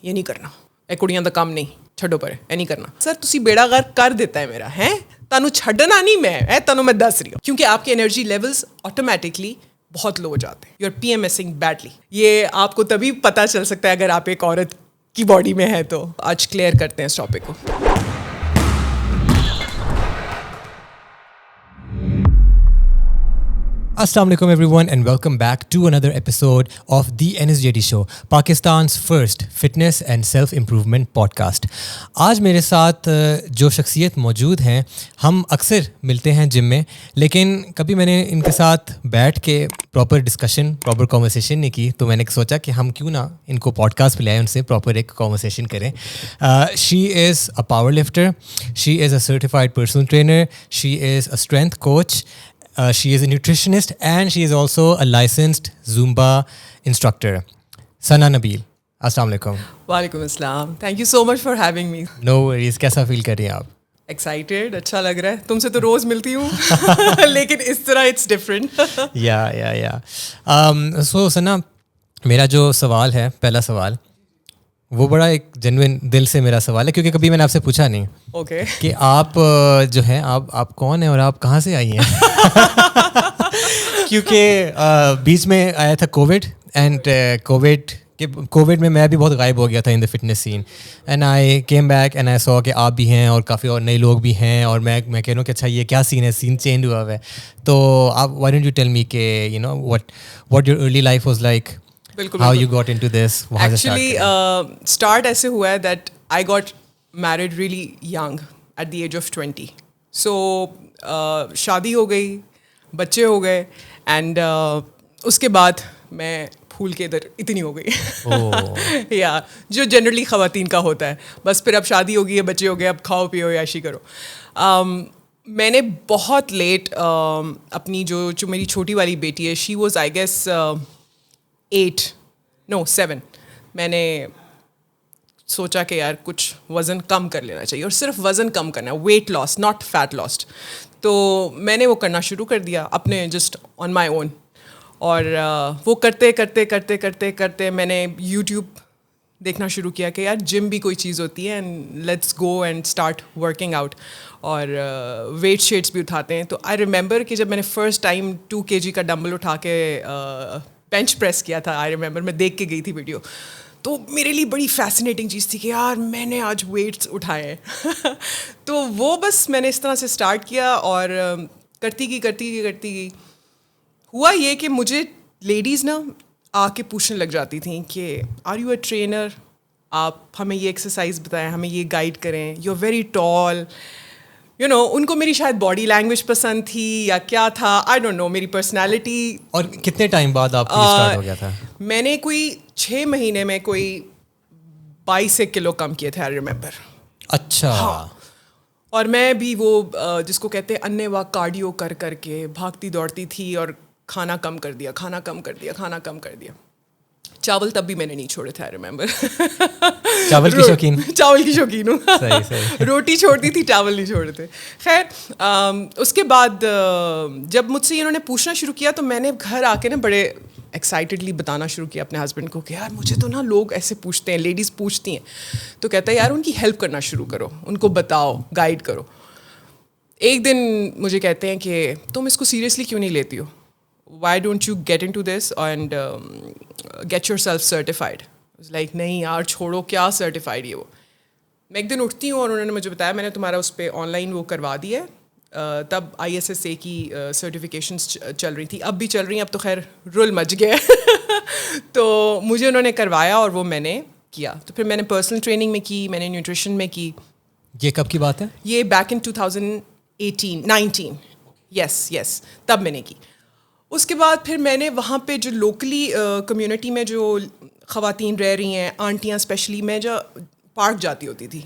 یہ نہیں کرنا, ਇਹ ਕੁੜੀਆਂ ਦਾ ਕੰਮ ਨਹੀਂ, ਛੱਡੋ ਪਰੇ, ਇਹ ਨਹੀਂ ਕਰਨਾ. ਸਰ ਤੁਸੀਂ ਬੇੜਾ ਗਰਕ ਕਰ ਦਿੱਤਾ ਹੈ ਮੇਰਾ, ਹੈ ਤੁਹਾਨੂੰ ਛੱਡਣਾ نہیں میں, ਤੁਹਾਨੂੰ میں ਦੱਸ رہی ہوں, کیونکہ آپ کے انرجی لیولز آٹومیٹکلی بہت لو ہو جاتے ہیں. You are PMSing badly. یہ آپ کو تبھی پتہ چل سکتا ہے اگر آپ ایک عورت کی باڈی میں ہے. تو آج کلیئر کرتے ہیں اس ٹاپک کو. Assalamu alaikum everyone and welcome back to another episode of The NSJT Show, Pakistan's first fitness and self-improvement podcast. آج میرے ساتھ جو شخصیت موجود ہیں, ہم اکثر ملتے ہیں جم میں, لیکن کبھی میں نے ان کے ساتھ بیٹھ کے پراپر ڈسکشن, پراپر کانورسیشن نہیں کی, تو میں نے سوچا کہ ہم کیوں نہ ان کو پوڈ کاسٹ پہ لائیں, ان سے پراپر ایک کانورسیشن کریں. She is a power lifter, she is a certified personal trainer, she is a strength coach, she is a nutritionist and she is also a licensed Zumba instructor. Sana Nabil, assalamu alaikum. وعلیکم السلام. Thank you so much for having me. No worries. کیسا فیل کر رہی ہیں آپ؟ Excited, اچھا لگ رہا ہے. تم سے تو روز ملتی ہوں لیکن اس طرح اٹس ڈفرینٹ. یا سو ثنا, میرا جو سوال ہے, پہلا سوال, وہ بڑا ایک جینوئن دل سے میرا سوال ہے, کیونکہ کبھی میں نے آپ سے پوچھا نہیں اوکے کہ آپ جو ہیں آپ کون ہیں اور آپ کہاں سے آئی ہیں. کیونکہ بیچ میں آیا تھا کووڈ, اینڈ کووڈ میں بھی بہت غائب ہو گیا تھا in the fitness scene, and I came back and I saw کہ آپ بھی ہیں اور کافی اور نئے لوگ بھی ہیں, اور میں کہہ رہا ہوں کہ اچھا یہ کیا سین ہے, سین چینج ہوا ہوا ہے. تو آپ why don't you tell me کہ you know what your early life was like, how you got into this? Actually, start ایسے ہوا ہے that I got married really young at the age of 20. So شادی ہو گئی, بچے ہو گئے, and اس کے بعد میں پھول کے ادھر اتنی ہو گئی. یا جو جنرلی خواتین کا ہوتا ہے, بس پھر اب شادی ہو گئی ہے, بچے ہو گئے, اب کھاؤ پیو عیاشی کرو. میں نے بہت لیٹ اپنی جو میری چھوٹی والی بیٹی ہے, شی واز آئی گیس 7, میں نے سوچا کہ یار کچھ وزن کم کر لینا چاہیے, اور صرف وزن کم کرنا ہے, weight loss, not fat lost. تو میں نے وہ کرنا شروع کر دیا اپنے جسٹ آن مائی اون, اور وہ کرتے کرتے کرتے کرتے کرتے میں نے یوٹیوب دیکھنا شروع کیا کہ یار جم بھی کوئی چیز ہوتی ہے, and let's go and start working out, اور ویٹ شیٹس بھی اٹھاتے ہیں. تو آئی ریمبر کہ جب میں نے فرسٹ ٹائم 2 kg کا ڈمبل اٹھا کے بینچ پریس کیا تھا, آئی ریمبر میں دیکھ کے گئی تھی ویڈیو, تو میرے لیے بڑی فیسینیٹنگ چیز تھی کہ یار میں نے آج ویٹس اٹھائے ہیں. تو وہ بس میں نے اس طرح سے اسٹارٹ کیا, اور کرتی گئی. ہوا یہ کہ مجھے لیڈیز نا آ کے پوچھنے لگ جاتی تھیں کہ آر یو اے ٹرینر, آپ ہمیں یہ ایکسرسائز بتائیں, ہمیں یہ گائڈ کریں, you are very tall. You know ان کو میری شاید باڈی لینگویج پسند تھی یا کیا تھا, آئی ڈونٹ نو, میری پرسنالٹی. اور کتنے ٹائم بعد آپ کو اسٹارٹ ہو گیا تھا؟ میں نے کوئی 6 مہینے میں کوئی 22 کلو کم کیے تھے, آئی ریمبر. اچھا. اور میں بھی وہ جس کو کہتے ہیں انے واہ کارڈیو کر کر کے بھاگتی دوڑتی تھی, اور کھانا کم کر دیا. چاول تب بھی میں نے نہیں چھوڑے تھے, آئی ریمبر. چاول کی شوقین ہوں. روٹی چھوڑتی تھی, چاول نہیں چھوڑے تھے. خیر اس کے بعد جب مجھ سے انہوں نے پوچھنا شروع کیا, تو میں نے گھر آ کے نا بڑے ایکسائٹیڈلی بتانا شروع کیا اپنے ہسبینڈ کو کہ یار مجھے تو نا لوگ ایسے پوچھتے ہیں, لیڈیز پوچھتی ہیں. تو کہتا ہے یار ان کی ہیلپ کرنا شروع کرو, ان کو بتاؤ, گائڈ کرو. ایک دن مجھے کہتے ہیں کہ تم اس کو سیریسلی کیوں نہیں لیتی ہو, why don't you get into this and get yourself certified? I was like نہیں یار چھوڑو, کیا سرٹیفائڈ یہ وہ. میں ایک دن اٹھتی ہوں اور انہوں نے مجھے بتایا میں نے تمہارا اس پہ آن لائن وہ کروا دیا ہے. تب ISSA کی سرٹیفکیشنس چل رہی تھی, اب بھی چل رہی ہیں, اب تو خیر رول مچ گیا. تو مجھے انہوں نے کروایا اور وہ میں نے کیا. تو پھر میں نے پرسنل ٹریننگ میں کی, میں نے نیوٹریشن میں کی. یہ کب کی بات ہے؟ یہ بیک ان 2019. یس تب میں نے کی. اس کے بعد پھر میں نے وہاں پہ جو لوکلی کمیونٹی میں جو خواتین رہ رہی ہیں, آنٹیاں اسپیشلی, میں جو پارک جاتی ہوتی تھی,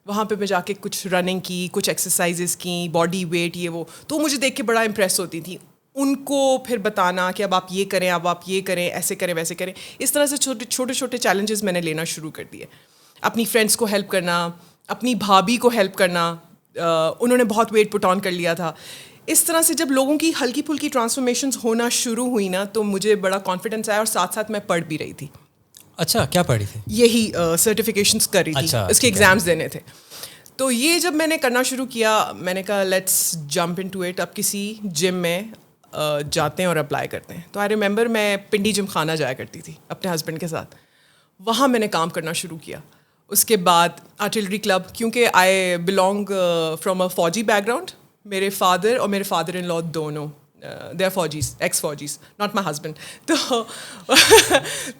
وہاں پہ میں جا کے کچھ رننگ کی, کچھ ایکسرسائزز کی, باڈی ویٹ یہ وہ, تو مجھے دیکھ کے بڑا امپریس ہوتی تھی. ان کو پھر بتانا کہ اب آپ یہ کریں, اب آپ یہ کریں, ایسے کریں, ویسے کریں. اس طرح سے چھوٹے چھوٹے چیلنجز میں نے لینا شروع کر دیے. اپنی فرینڈس کو ہیلپ کرنا, اپنی بھابھی کو ہیلپ کرنا, انہوں نے بہت ویٹ پٹ آن کر لیا تھا. اس طرح سے جب لوگوں کی ہلکی پھلکی ٹرانسفارمیشنز ہونا شروع ہوئی نا, تو مجھے بڑا کانفیڈنس آیا, اور ساتھ ساتھ میں پڑھ بھی رہی تھی. اچھا کیا پڑھی تھی؟ یہی سرٹیفکیشنس کر رہی تھی, اس کے ایگزامس دینے تھے. تو یہ جب میں نے کرنا شروع کیا میں نے کہا let's jump into it, اب کسی جم میں جاتے ہیں اور اپلائی کرتے ہیں. تو آئی ریممبر میں پنڈی جم خانہ جایا کرتی تھی اپنے ہسبینڈ کے ساتھ, وہاں میں نے کام کرنا شروع کیا. اس کے بعد آرٹلری کلب, کیونکہ آئی بلانگ فرام اے فوجی بیک گراؤنڈ, میرے فادر اور میرے فادر ان لا دونوں دے آر فوجیز, ایکس فوجیز, ناٹ مائی ہسبینڈ.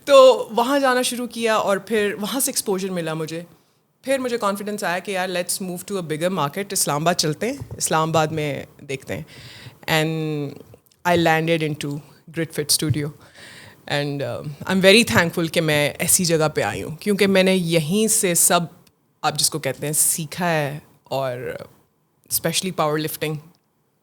تو وہاں جانا شروع کیا اور پھر وہاں سے ایکسپوجر ملا مجھے. پھر مجھے کانفیڈنس آیا کہ یار let's move to a bigger market, Islamabad چلتے ہیں, اسلام آباد میں دیکھتے ہیں. And I landed into grit fit studio and I am very thankful کہ میں ایسی جگہ پہ آئی ہوں, کیونکہ میں نے یہیں سے سب آپ جس کو کہتے ہیں سیکھا ہے. اور اسپیشلی پاور لفٹنگ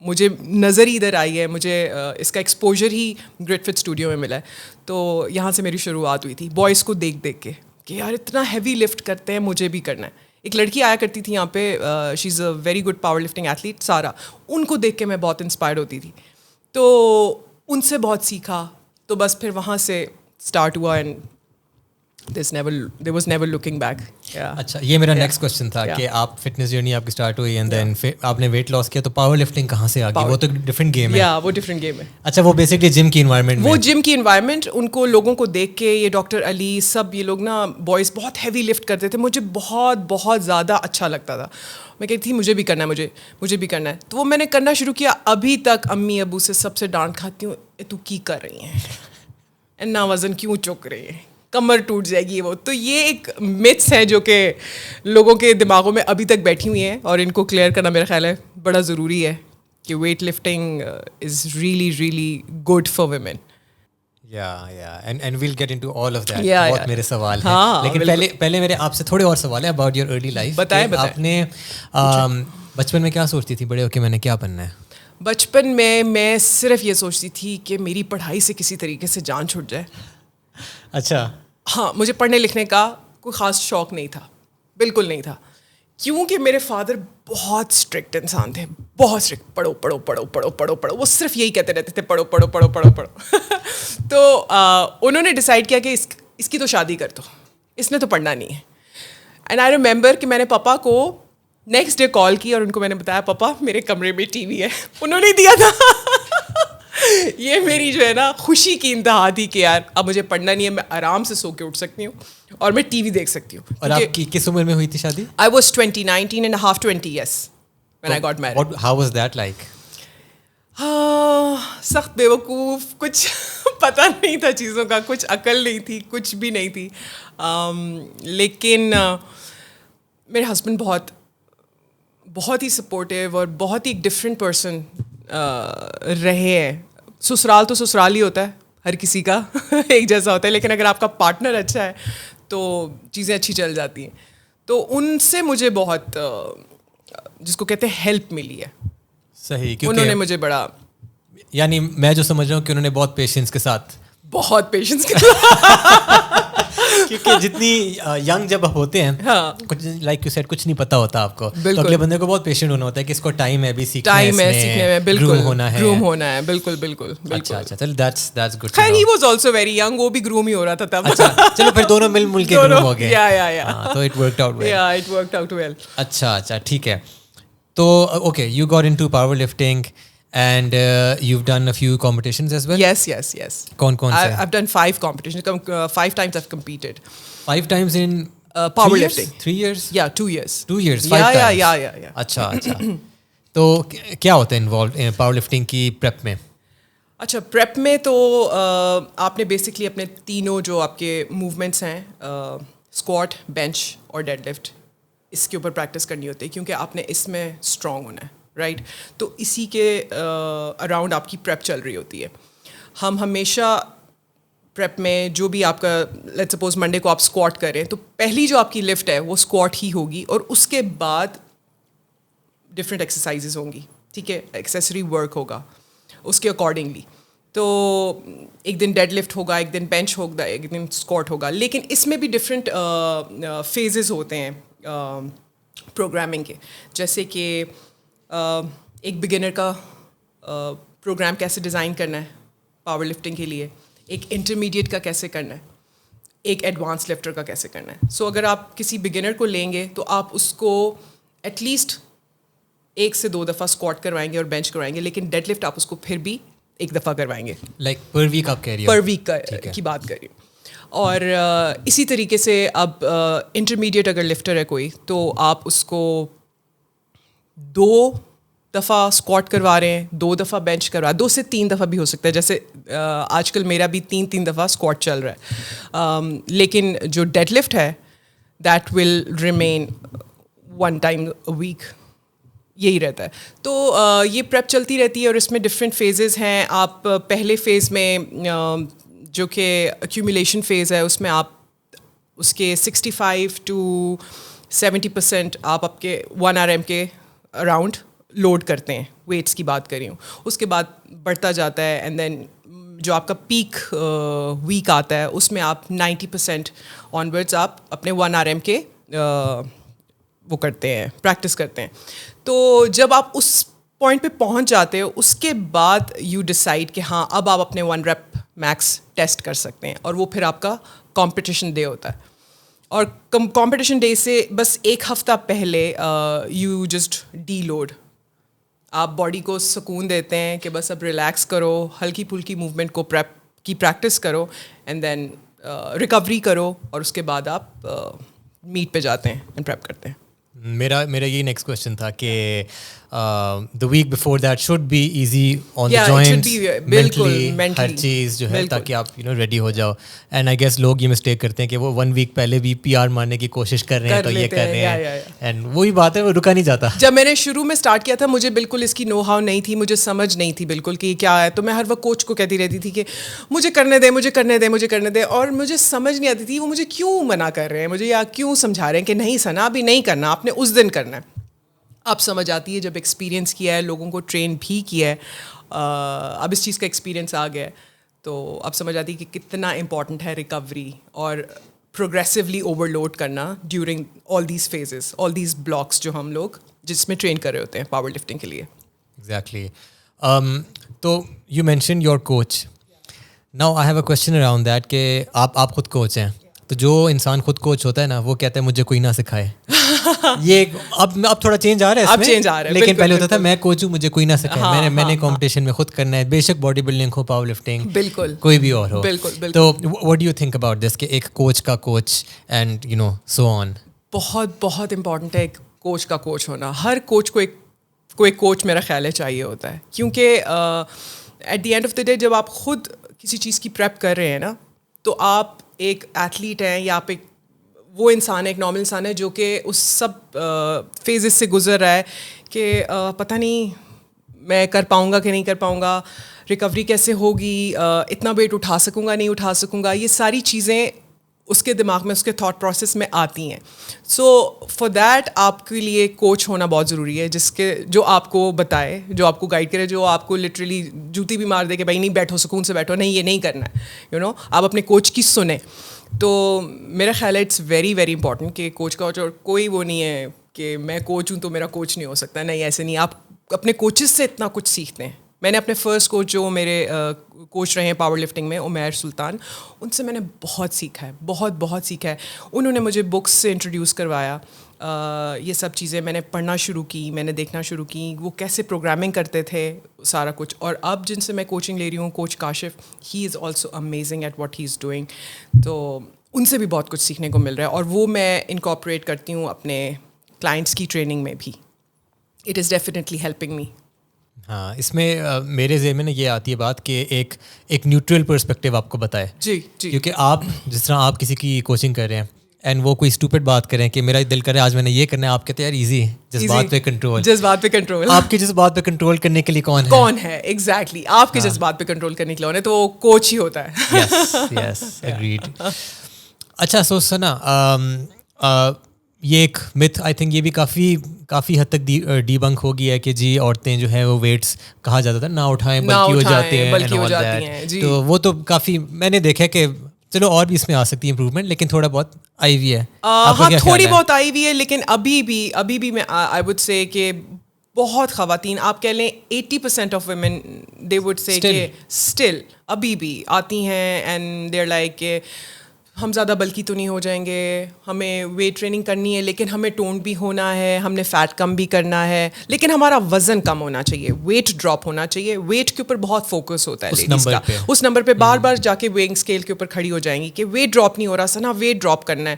مجھے نظر ہی ادھر آئی ہے, مجھے اس کا ایکسپوجر ہی گریٹ فٹ اسٹوڈیو میں ملا ہے. تو یہاں سے میری شروعات ہوئی تھی بوائز کو دیکھ دیکھ کے کہ یار اتنا ہیوی لفٹ کرتے ہیں, مجھے بھی کرنا ہے. ایک لڑکی آیا کرتی تھی یہاں پہ, she is a very good power lifting athlete, Sara. ان کو دیکھ کے میں بہت انسپائرڈ ہوتی تھی, تو ان سے بہت سیکھا. تو بس پھر وہاں سے اسٹارٹ ہوا and there was never looking back. اچھا یہ میرا نیکسٹ کوشچن تھا کہ آپ فٹنس جرنی آپ کی اسٹارٹ ہوئی اینڈ دین آپ نے ویٹ لاس کیا, تو پاور لفٹنگ کہاں سے آ گئی؟ وہ تو ڈفرینٹ گیم ہے. وہ ڈفرینٹ گیم ہے. اچھا وہ بیسکلی جم کی انوائرمنٹ, وہ جم کی انوائرمنٹ, ان کو لوگوں کو دیکھ کے, یہ ڈاکٹر علی سب یہ لوگ نا بوائز بہت ہیوی لفٹ کرتے تھے, مجھے بہت بہت زیادہ اچھا لگتا تھا. میں کہتی تھی مجھے بھی کرنا ہے, مجھے بھی کرنا ہے. تو وہ میں نے کرنا شروع کیا. ابھی تک امی ابو سے سب سے ڈانٹ کھاتی ہوں, تو کی کر رہی ہیں, اتنا وزن کیوں چک رہی ہیں, کمر ٹوٹ جائے گی وہ. تو یہ ایک متس ہے جو کہ لوگوں کے دماغوں میں ابھی تک بیٹھی ہوئی ہیں, اور ان کو کلیئر کرنا میرا خیال ہے بڑا ضروری ہے کہ weight lifting is really really good for women. And we'll get into all of that. بہت میرے سوال ہیں, لیکن پہلے میرے آپ سے تھوڑے اور سوال ہیں اباؤٹ یور ارلی لائف. بتائیں آپ نے بچپن میں کیا سوچتی تھی بڑے ہو کے میں نے کیا بننا ہے؟ بچپن میں صرف یہ سوچتی تھی کہ میری پڑھائی سے کسی طریقے سے جان چھوٹ جائے. اچھا. ہاں, مجھے پڑھنے لکھنے کا کوئی خاص شوق نہیں تھا, بالکل نہیں تھا, کیونکہ میرے فادر بہت اسٹرکٹ انسان تھے, بہت اسٹرکٹ. پڑھو پڑھو پڑھو پڑھو پڑھو پڑھو, وہ صرف یہی کہتے رہتے تھے پڑھو پڑھو پڑھو پڑھو پڑھو. تو انہوں نے ڈیسائڈ کیا کہ اس کی تو شادی کر دو, اس نے تو پڑھنا نہیں ہے. اینڈ آئی ریممبر کہ میں نے پاپا کو نیکسٹ ڈے کال کی اور ان کو میں نے بتایا پاپا میرے کمرے میں ٹی وی ہے. انہوں نے دیا تھا. یہ میری جو ہے نا خوشی کی انتہا تھی کہ یار اب مجھے پڑھنا نہیں ہے, میں آرام سے سو کے اٹھ سکتی ہوں اور میں ٹی وی دیکھ سکتی ہوں. اور آپ کی کس عمر میں ہوئی تھی شادی؟ I was 19 and a half, 20, yes, when I got married. How was that like? سخت بیوقوف, کچھ پتہ نہیں تھا چیزوں کا, کچھ عقل نہیں تھی, کچھ بھی نہیں تھی. لیکن میرے ہسبینڈ بہت ہی سپورٹیو اور بہت ہی ڈفرینٹ پرسن رہے ہیں. سسرال تو سسرال ہی ہوتا ہے, ہر کسی کا ایک جیسا ہوتا ہے, لیکن اگر آپ کا پارٹنر اچھا ہے تو چیزیں اچھی چل جاتی ہیں. تو ان سے مجھے بہت جس کو کہتے ہیں ہیلپ ملی ہے. صحیح, انہوں نے مجھے بڑا, یعنی میں جو سمجھ رہا ہوں کہ انہوں نے بہت پیشنس کے ساتھ, بہت پیشنس کے کیونکہ جتنی ینگ جب ہوتے ہیں کچھ لائک یو سیڈ کچھ نہیں پتا ہوتا آپ کو, تو اگلے بندے کو بہت پیشنٹ ہونا ہوتا ہے کہ اس کو ٹائم ہے ابھی سیکھنے میں, بالکل گروم ہونا ہے. بالکل بالکل. اچھا چل دیٹس گڈ. خیر he was also very young, وہ بھی گروم ہی ہو رہا تھا تب. اچھا چلو پھر دونوں مل کے گروم ہو گئے. تو اٹ ورکڈ آؤٹ ویل. اچھا ٹھیک ہے. تو okay you got into power lifting and you've done a few competitions as well? Yes. کون سے? I've done 5 competitions. 5 times I've competed. 5 times in power lifting. 3 years? Yeah, 2 years. 2 years, 5 times? Yeah. اچھا. تو کیا ہوتا ہے involved power lifting کی prep میں؟ اچھا, پریپ میں تو آپ نے بیسکلی اپنے تینوں جو آپ کے موومنٹس ہیں, اسکواٹ, بینچ اور ڈیڈ لفٹ, اس کے اوپر پریکٹس کرنی ہوتی ہے, کیونکہ آپ نے اس میں اسٹرانگ ہونا ہے, رائٹ. تو اسی کے اراؤنڈ آپ کی پریپ چل رہی ہوتی ہے. ہم ہمیشہ پریپ میں جو بھی آپ کا, لیٹ سپوز منڈے کو آپ اسکواٹ کریں تو پہلی جو آپ کی لفٹ ہے وہ اسکواٹ ہی ہوگی, اور اس کے بعد ڈفرینٹ ایکسرسائزز ہوں گی, ٹھیک ہے, ایکسیسری ورک ہوگا اس کے اکارڈنگلی. تو ایک دن ڈیڈ لفٹ ہوگا, ایک دن بینچ ہوگا, ایک دن اسکواٹ ہوگا. لیکن اس میں بھی ڈفرینٹ فیزز ہوتے ہیں پروگرامنگ کے, جیسے کہ ایک بگنر کا پروگرام کیسے ڈیزائن کرنا ہے پاور لفٹنگ کے لیے, ایک انٹرمیڈیٹ کا کیسے کرنا ہے, ایک ایڈوانس لفٹر کا کیسے کرنا ہے. سو اگر آپ کسی بگنر کو لیں گے تو آپ اس کو ایٹ لیسٹ 1 سے 2 دفعہ اسکواٹ کروائیں گے اور بینچ کروائیں گے, لیکن ڈیڈ لفٹ آپ اس کو پھر بھی 1 دفعہ کروائیں گے. لائک پر ویک آپ کہہ رہی ہو؟ پر ویک کی بات کر رہی ہوں. اور اسی طریقے سے اب انٹرمیڈیٹ اگر لفٹر ہے کوئی تو آپ اس کو 2 دفعہ اسکواٹ کروا رہے ہیں, 2 دفعہ بینچ کروا, 2 سے 3 دفعہ بھی ہو سکتا ہے. جیسے آج کل میرا بھی 3 دفعہ اسکواٹ چل رہا ہے, لیکن جو ڈیڈ لفٹ ہے that will remain 1 time a week, یہی رہتا ہے. تو یہ پریپ چلتی رہتی ہے اور اس میں ڈفرینٹ فیزز ہیں. آپ پہلے فیز میں جو کہ ایکیومولیشن فیز ہے اس میں آپ اس کے 65 to 70% آپ آپ کے 1 RM کے اراؤنڈ لوڈ کرتے ہیں, ویٹس کی بات کر رہی ہوں. اس کے بعد بڑھتا جاتا ہے اینڈ دین جو آپ کا پیک ویک آتا ہے اس میں آپ 90% آنورڈس آپ اپنے 1 RM کے وہ کرتے ہیں, پریکٹس کرتے ہیں. تو جب آپ اس پوائنٹ پہ پہنچ جاتے ہو اس کے بعد یو ڈیسائڈ کہ ہاں اب آپ اپنے 1 ریپ میکس ٹیسٹ کر سکتے ہیں, اور وہ پھر آپ کا کمپٹیشن ڈے ہوتا ہے. اور کمپٹیشن ڈے سے بس 1 ہفتہ پہلے یو جسٹ ڈی لوڈ, آپ باڈی کو سکون دیتے ہیں کہ بس اب ریلیکس کرو, ہلکی پھلکی موومنٹ کو پریپ کی پریکٹس کرو اینڈ دین ریکوری کرو, اور اس کے بعد آپ میٹ پہ جاتے ہیں اینڈ پریپ کرتے ہیں. میرا یہی نیکسٹ کوشچن تھا کہ the week before that should be easy on the joints, mentally ہر چیز جو ہے, تاکہ آپ ریڈی ہو جاؤ. اینڈ آئی گیس لوگ یہ مسٹیک کرتے ہیں کہ وہ 1 ویک پہلے بھی PR مارنے کی کوشش کر رہے ہیں, تو یہ کر رہے ہیں, اینڈ وہی بات ہے, وہ رکا نہیں جاتا. جب میں نے شروع میں اسٹارٹ کیا تھا مجھے بالکل اس کی نو ہاؤ نہیں تھی, مجھے سمجھ نہیں تھی بالکل کہ کیا ہے. تو میں ہر وقت کوچ کو کہتی رہتی تھی کہ مجھے کرنے دے, مجھے کرنے دے, مجھے کرنے دے, اور مجھے سمجھ نہیں آتی تھی وہ مجھے کیوں منع کر رہے ہیں, مجھے یا کیوں سمجھا رہے ہیں کہ نہیں ثنا ابھی نہیں کرنا, آپ نے اس دن کرنا ہے. اب سمجھ آتی ہے جب ایکسپیرینس کیا ہے, لوگوں کو ٹرین بھی کیا ہے, اب اس چیز کا ایکسپیرینس آ گیا ہے, تو اب سمجھ آتی ہے کہ کتنا امپورٹنٹ ہے ریکوری اور پروگریسولی اوور لوڈ کرنا during all these phases, all these blocks جو ہم لوگ جس میں ٹرین کر رہے ہوتے ہیں پاور لفٹنگ کے لیے. ایگزیکٹلی. تو you mention your coach. Now I have a question around that کہ آپ خود کوچ ہیں, تو جو انسان خود کوچ ہوتا ہے نا وہ کہتا ہے مجھے کوئی نہ سکھائے. یہ اب تھوڑا چینج آ رہا ہے اس میں, چینج آ رہا ہے, لیکن پہلے ہوتا تھا میں کوچ ہوں مجھے کوئی نہ سکھائے, میں نے کمپٹیشن میں خود کرنا ہے, بے شک باڈی بلڈنگ ہو, پاور لفٹنگ, بالکل کوئی بھی اور ہو. بالکل. تو what do you think about this کہ ایک کوچ کا کوچ اینڈ سو آن؟ بہت امپورٹنٹ ہے ایک کوچ کا کوچ ہونا. ہر کوچ کو ایک کوچ میرا خیال ہے چاہیے ہوتا ہے, کیونکہ at the end of the day جب آپ خود کسی چیز کی پریپ کر رہے ہیں نا, تو آپ ایک ایتھلیٹ ہیں یا آپ ایک وہ انسان ہے, ایک نارمل انسان ہے جو کہ اس سب فیزز سے گزر رہا ہے کہ پتہ نہیں میں کر پاؤں گا کہ نہیں کر پاؤں گا, ریکوری کیسے ہوگی, اتنا ویٹ اٹھا سکوں گا نہیں اٹھا سکوں گا, یہ ساری چیزیں اس کے دماغ میں, اس کے تھاٹ پروسیس میں آتی ہیں. سو فار دیٹ آپ کے لیے کوچ ہونا بہت ضروری ہے, جو آپ کو بتائے, جو آپ کو گائڈ کرے, جو آپ کو لٹرلی جوتی بھی مار دے کہ بھائی نہیں بیٹھو, سکون سے بیٹھو, نہیں یہ نہیں کرنا ہے, آپ اپنے کوچ کی سنیں. تو میرا خیال ہے اٹس ویری ویری امپورٹنٹ کہ کوچ کا اور کوئی وہ نہیں ہے کہ میں کوچ ہوں تو میرا کوچ نہیں ہو سکتا, نہیں ایسے نہیں. آپ اپنے کوچز سے اتنا کچھ سیکھتے ہیں. میں نے اپنے فرسٹ کوچ جو میرے کوچ رہے ہیں پاور لفٹنگ میں, عمیر سلطان, ان سے میں نے بہت سیکھا ہے, بہت سیکھا ہے. انہوں نے مجھے بکس سے انٹروڈیوس کروایا, یہ سب چیزیں میں نے پڑھنا شروع کی, میں نے دیکھنا شروع کی, وہ کیسے پروگرامنگ کرتے تھے سارا کچھ. اور اب جن سے میں کوچنگ لے رہی ہوں, coach Kashif, he is also amazing at what he is doing. تو ان سے بھی بہت کچھ سیکھنے کو مل رہا ہے, اور وہ میں انکارپوریٹ کرتی ہوں اپنے کلائنٹس کی ٹریننگ میں بھی. It is definitely helping me. ہاں, اس میں میرے ذہن میں یہ آتی ہے بات کہ ایک نیوٹرل پرسپیکٹیو آپ کو بتائے. جی, کیونکہ آپ جس طرح آپ کسی کی کوچنگ کر رہے ہیں اینڈ وہ کوئی اسٹوپڈ بات کریں کہ میرا دل کرے آج میں نے یہ کرنا ہے, آپ کہتے ہیں یار ایزی, جذبات پہ کنٹرول. آپ کے جذبات پہ کنٹرول کرنے کے لیے کون ہے؟ ایگزیکٹلی, آپ کے جذبات پہ کنٹرول کرنے کے لیے تو کوچ ہی ہوتا ہے. یس, اگریڈ. اچھا, سو ثنا, یہ ایک متھ آئی تھنک یہ بھی کافی حد تک ڈی بنک ہو گیا ہے کہ جی عورتیں جو ہے وہ ویٹس کہا جاتا تھا نہ اٹھائیں بلکہ ہو جاتے ہیں. تو وہ تو کافی میں نے دیکھا کہ چلو اور بھی اس میں آ سکتی ہے امپروومنٹ, لیکن تھوڑا بہت آئی ہوئی ہے. ہاں, تھوڑی بہت آئی ہوئی ہے, لیکن ابھی بھی میں آئی وڈ سے کہ بہت خواتین, آپ کہہ لیں 80% of women they would say کہ اسٹل ابھی بھی آتی ہیں اینڈ دے آر لائک کہ ہم زیادہ بلکی تو نہیں ہو جائیں گے, ہمیں ویٹ ٹریننگ کرنی ہے لیکن ہمیں ٹون بھی ہونا ہے, ہم نے فیٹ کم بھی کرنا ہے, لیکن ہمارا وزن کم ہونا چاہیے, ویٹ ڈراپ ہونا چاہیے. ویٹ کے اوپر بہت فوکس ہوتا ہے لیڈیز کا, اس نمبر پہ بار بار جا کے ویئنگ اسکیل کے اوپر کھڑی ہو جائیں گی کہ ویٹ ڈراپ نہیں ہو رہا سنا, ویٹ ڈراپ کرنا ہے,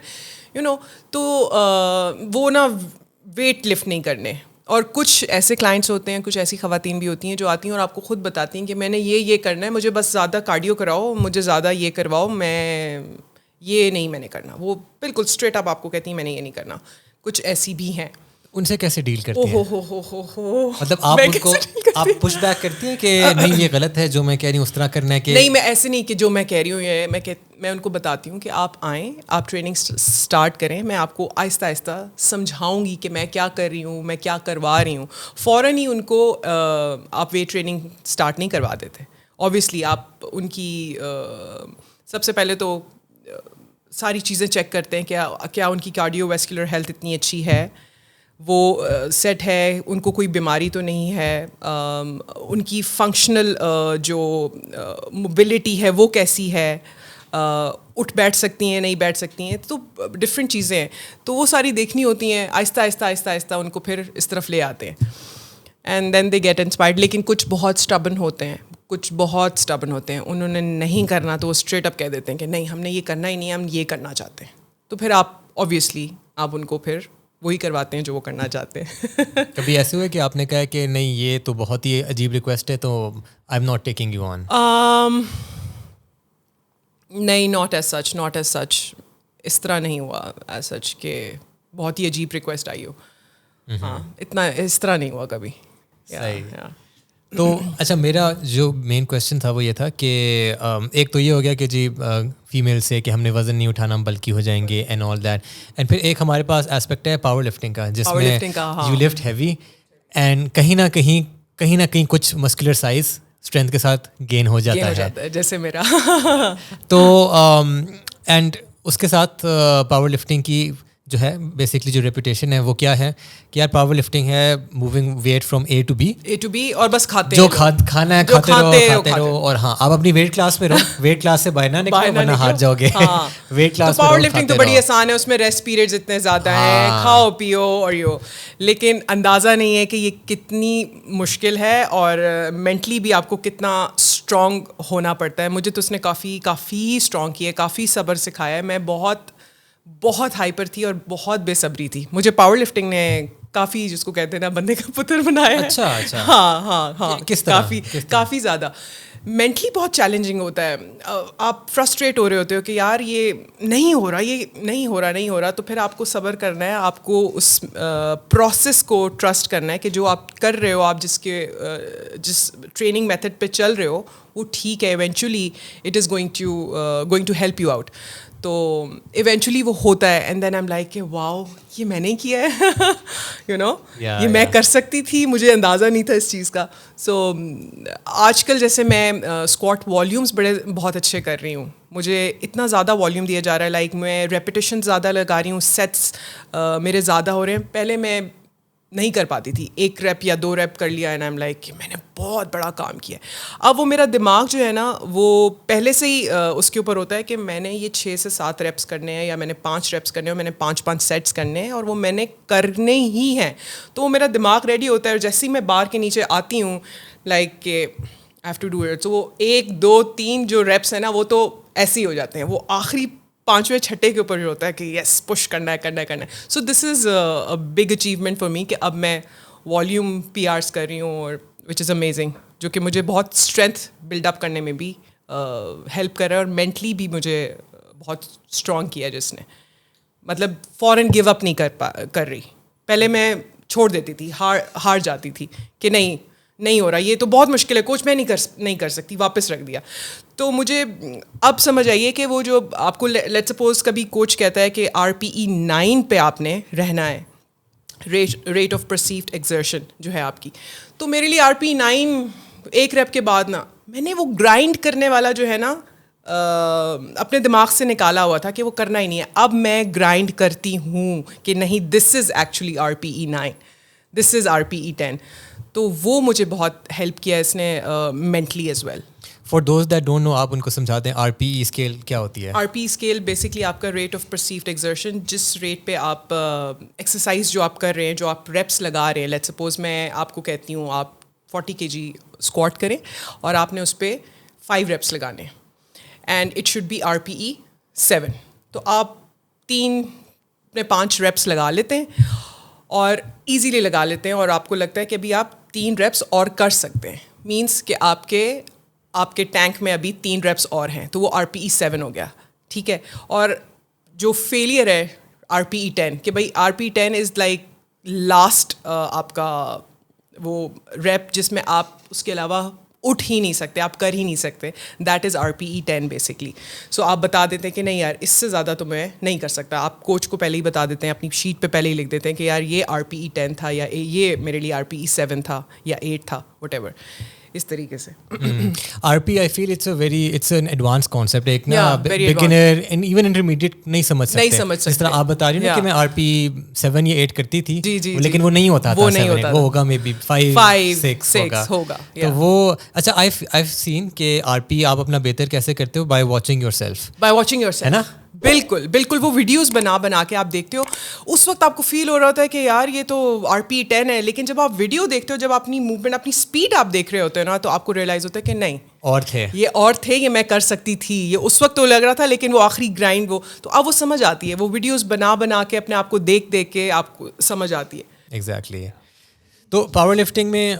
یو نو. تو وہ نا ویٹ لفٹ نہیں کرنے. اور کچھ ایسے کلائنٹس ہوتے ہیں, کچھ ایسی خواتین بھی ہوتی ہیں جو آتی ہیں اور آپ کو خود بتاتی ہیں کہ میں نے یہ کرنا ہے, مجھے بس زیادہ کارڈیو کراؤ, مجھے زیادہ یہ کرواؤ, میں یہ نہیں میں نے کرنا. وہ بالکل اسٹریٹ اپ آپ کو کہتی ہیں میں نے یہ نہیں کرنا. کچھ ایسی بھی ہیں. ان سے کیسے ڈیل کرتے ہیں؟ مطلب آپ میں ان کو آپ پش بیک کرتی ہیں کہ نہیں یہ غلط ہے جو میں کہہ رہی ہوں اس طرح کرنا ہے؟ کہ نہیں, میں ایسے نہیں کہ جو میں کہہ رہی ہوں یہ میں ان کو بتاتی ہوں کہ آپ آئیں, آپ ٹریننگ اسٹارٹ کریں, میں آپ کو آہستہ آہستہ سمجھاؤں گی کہ میں کیا کر رہی ہوں, میں کیا کروا رہی ہوں. فوراً ہی ان کو آپ ویٹ ٹریننگ اسٹارٹ نہیں کروا دیتے. اوبویسلی آپ ان کی سب سے پہلے تو ساری چیزیں چیک کرتے ہیں کیا ان کی کارڈیو ویسکولر ہیلتھ اتنی اچھی ہے, وہ سیٹ ہے, ان کو کوئی بیماری تو نہیں ہے, ان کی فنکشنل جو موبلٹی ہے وہ کیسی ہے, اٹھ بیٹھ سکتی ہیں نہیں بیٹھ سکتی ہیں, تو ڈفرینٹ چیزیں ہیں. تو وہ ساری دیکھنی ہوتی ہیں. آہستہ آہستہ آہستہ آہستہ ان کو پھر اس طرف لے آتے ہیں, and then they get inspired. لیکن کچھ بہت اسٹبن ہوتے ہیں, انہوں نے نہیں کرنا تو وہ اسٹریٹ اپ کہہ دیتے ہیں کہ نہیں ہم نے یہ کرنا ہی نہیں, ہم یہ کرنا چاہتے ہیں. تو پھر آپ اوبویسلی آپ ان کو پھر وہی کرواتے ہیں جو وہ کرنا چاہتے ہیں. کبھی ایسے ہوئے کہ آپ نے کہا کہ نہیں یہ تو بہت ہی عجیب ریکویسٹ ہے تو I am not taking you on? نہیں, ناٹ ایز سچ. اس طرح نہیں ہوا ایز سچ کہ بہت ہی عجیب ریکویسٹ آئی ہو. ہاں, اتنا اس طرح نہیں ہوا کبھی. تو اچھا, میرا جو مین کویشچن تھا وہ یہ تھا کہ ایک تو یہ ہو گیا کہ جی فیمیل سے کہ ہم نے وزن نہیں اٹھانا, ہم بلکی ہو جائیں گے اینڈ آل دیٹ. اینڈ پھر ایک ہمارے پاس اسپیکٹ ہے پاور لفٹنگ کا, جس میں یو لفٹ ہیوی اینڈ کہیں نہ کہیں کچھ مسکولر سائز اسٹرینتھ کے ساتھ گین ہو جاتا ہے, جیسے میرا. تو اینڈ اس کے ساتھ پاور لفٹنگ کی جو ہے بیسکلی جو ریپوٹیشن ہے وہ کیا ہے کہ یار پاور لفٹنگ ہے moving weight from A to B اور بس کھاتے جو کھانا ہے کھاتے رہو. اور ہاں آپ اپنی ویٹ کلاس میں رہو, ویٹ کلاس سے باہر نہ نکلو ورنہ ہار جاؤ گے. ویٹ کلاس پاور لفٹنگ تو بڑی آسان ہے, اس میں ریسٹ پیریڈز اتنے زیادہ ہیں, کھاؤ پیو اور لیکن اندازہ نہیں ہے کہ یہ کتنی مشکل ہے اور مینٹلی بھی آپ کو کتنا اسٹرانگ ہونا پڑتا ہے. مجھے تو اس نے کافی اسٹرانگ کیا ہے, کافی صبر سکھایا ہے. میں بہت ہائپر تھی اور بہت بے صبری تھی. مجھے پاور لفٹنگ نے کافی, جس کو کہتے ہیں نا بندے کا پتر بنایا ہے. اچھا. ہاں کس طرح؟ کافی زیادہ. مینٹلی بہت چیلنجنگ ہوتا ہے. آپ فرسٹریٹ ہو رہے ہوتے ہو کہ یار یہ نہیں ہو رہا, تو پھر آپ کو صبر کرنا ہے, آپ کو اس پروسیس کو ٹرسٹ کرنا ہے کہ جو آپ کر رہے ہو, آپ جس ٹریننگ میتھڈ پہ چل رہے ہو وہ ٹھیک ہے. Eventually it is going to help you out. تو ایونچولی وہ ہوتا ہے, and then I am like کہ واؤ یہ میں نے کیا ہے, یہ میں کر سکتی تھی, مجھے اندازہ نہیں تھا اس چیز کا. سو آج کل جیسے میں اسکواٹ والیومس بہت اچھے کر رہی ہوں, مجھے اتنا زیادہ والیوم دیا جا رہا ہے, لائک میں ریپیٹیشن زیادہ لگا رہی ہوں, سیٹس میرے زیادہ ہو رہے ہیں. پہلے میں نہیں کر پاتی تھی, 1 ریپ یا 2 ریپ کر لیا, اینڈ آئی ایم لائک کہ میں نے بہت بڑا کام کیا. اب وہ میرا دماغ جو ہے نا وہ پہلے سے ہی اس کے اوپر ہوتا ہے کہ میں نے یہ 6 سے 7 ریپس کرنے ہیں, یا میں نے 5 ریپس کرنے ہیں, اور میں نے 5 سیٹس کرنے ہیں, اور وہ میں نے کرنے ہی ہیں. تو وہ میرا دماغ ریڈی ہوتا ہے, اور جیسے ہی میں بار کے نیچے آتی ہوں لائک کہ I have to do it, تو وہ 1 2 3 جو ریپس ہیں نا وہ تو ایسے ہی ہو جاتے ہیں. وہ آخری 5ویں 6 کے اوپر جو ہوتا ہے کہ یس پش کرنا ہے. So this is a big achievement for me کہ اب میں والیوم پی آرس کر رہی ہوں, اور وچ از امیزنگ, جو کہ مجھے بہت اسٹرینتھ بلڈ اپ کرنے میں بھی ہیلپ کر رہا ہے, اور مینٹلی بھی مجھے بہت اسٹرانگ کیا جس نے. مطلب فوراً گیو اپ نہیں کر رہی. پہلے میں چھوڑ دیتی تھی, ہار جاتی تھی کہ نہیں ہو رہا, یہ تو بہت مشکل ہے کوچ, میں نہیں کر سکتی, واپس رکھ دیا. تو مجھے اب سمجھ آئیے کہ وہ جو آپ کو لیٹ سپوز کبھی کوچ کہتا ہے کہ RPE 9 پہ آپ نے رہنا ہے, ریٹ آف پرسیوڈ ایگزرشن جو ہے آپ کی, تو میرے لیے RPE 9 1 ریپ کے بعد نا میں نے وہ گرائنڈ کرنے والا جو ہے نا اپنے دماغ سے نکالا ہوا تھا کہ وہ کرنا ہی نہیں ہے. اب میں گرائنڈ کرتی ہوں کہ نہیں, this is actually RPE 9, this is RPE 10. تو وہ مجھے بہت ہیلپ کیا اس نے mentally as well. For those that don't know آپ ان کو سمجھاتے ہیں آر پی ای اسکیل کیا ہوتی ہے؟ آر پی اسکیل بیسکلی آپ کا ریٹ آف پرسیوڈ ایگزرشن، جس ریٹ پہ آپ ایکسرسائز جو آپ کر رہے ہیں، جو آپ ریپس لگا رہے ہیں. لیٹ سپوز میں آپ کو کہتی ہوں آپ 40 kg اسکواٹ کریں اور آپ نے اس پہ 5 ریپس لگانے ہیں and it should be RPE 7. تو آپ 5 ریپس لگا لیتے ہیں اور ایزیلی لگا لیتے ہیں اور آپ کو لگتا ہے کہ ابھی آپ 3 ریپس اور کر سکتے ہیں. مینس کہ آپ کے ٹینک میں ابھی 3 ریپس اور ہیں، تو وہ RPE 7 ہو گیا. ٹھیک ہے. اور جو فیلئر ہے RPE 10 کہ بھائی RPE 10 از لائک لاسٹ آپ کا وہ ریپ جس میں آپ اس کے علاوہ اٹھ ہی نہیں سکتے، آپ کر ہی نہیں سکتے. That is RPE 10 basically. So آپ بتا دیتے ہیں کہ نہیں یار اس سے زیادہ تو میں نہیں کر سکتا. آپ کوچ کو پہلے ہی بتا دیتے ہیں، اپنی شیٹ پہ پہلے ہی لکھ دیتے ہیں کہ یار یہ RPE 10 تھا یا یہ میرے لیے RPE 7 تھا یا 8 تھا، وٹ ایور. اس طریقے سے R P I feel it's an advance concept. ایک نا Yeah, very beginner and even intermediate نہیں سمجھ سکتے. جس طرح آپ بتا رہی ہیں نا کہ میں آر پی 7 یا 8 کرتی تھی، لیکن وہ نہیں ہوتا تھا. وہ ہوگا مے بی 5 6 ہوگا. تو وہ اچھا آئی سین کہ آر پی آپ اپنا بہتر کیسے کرتے ہو؟ By watching yourself. ہے نا. بالکل بالکل. وہ ویڈیوز بنا کے آپ دیکھتے ہو، اس وقت آپ کو فیل ہو رہا ہوتا ہے کہ یار یہ تو RPE 10 ہے، لیکن جب آپ ویڈیو دیکھتے ہو، جب اپنی موومنٹ اپنی اسپیڈ آپ دیکھ رہے ہوتے ہیں نا، تو آپ کو ریئلائز ہوتا ہے کہ نہیں اور تھے یہ میں کر سکتی تھی. یہ اس وقت تو لگ رہا تھا، لیکن وہ آخری گرائنڈ وہ تو اب وہ سمجھ آتی ہے. وہ ویڈیوز بنا کے اپنے آپ کو دیکھ کے آپ کو سمجھ آتی ہے. ایگزیکٹلی. تو پاور لفٹنگ میں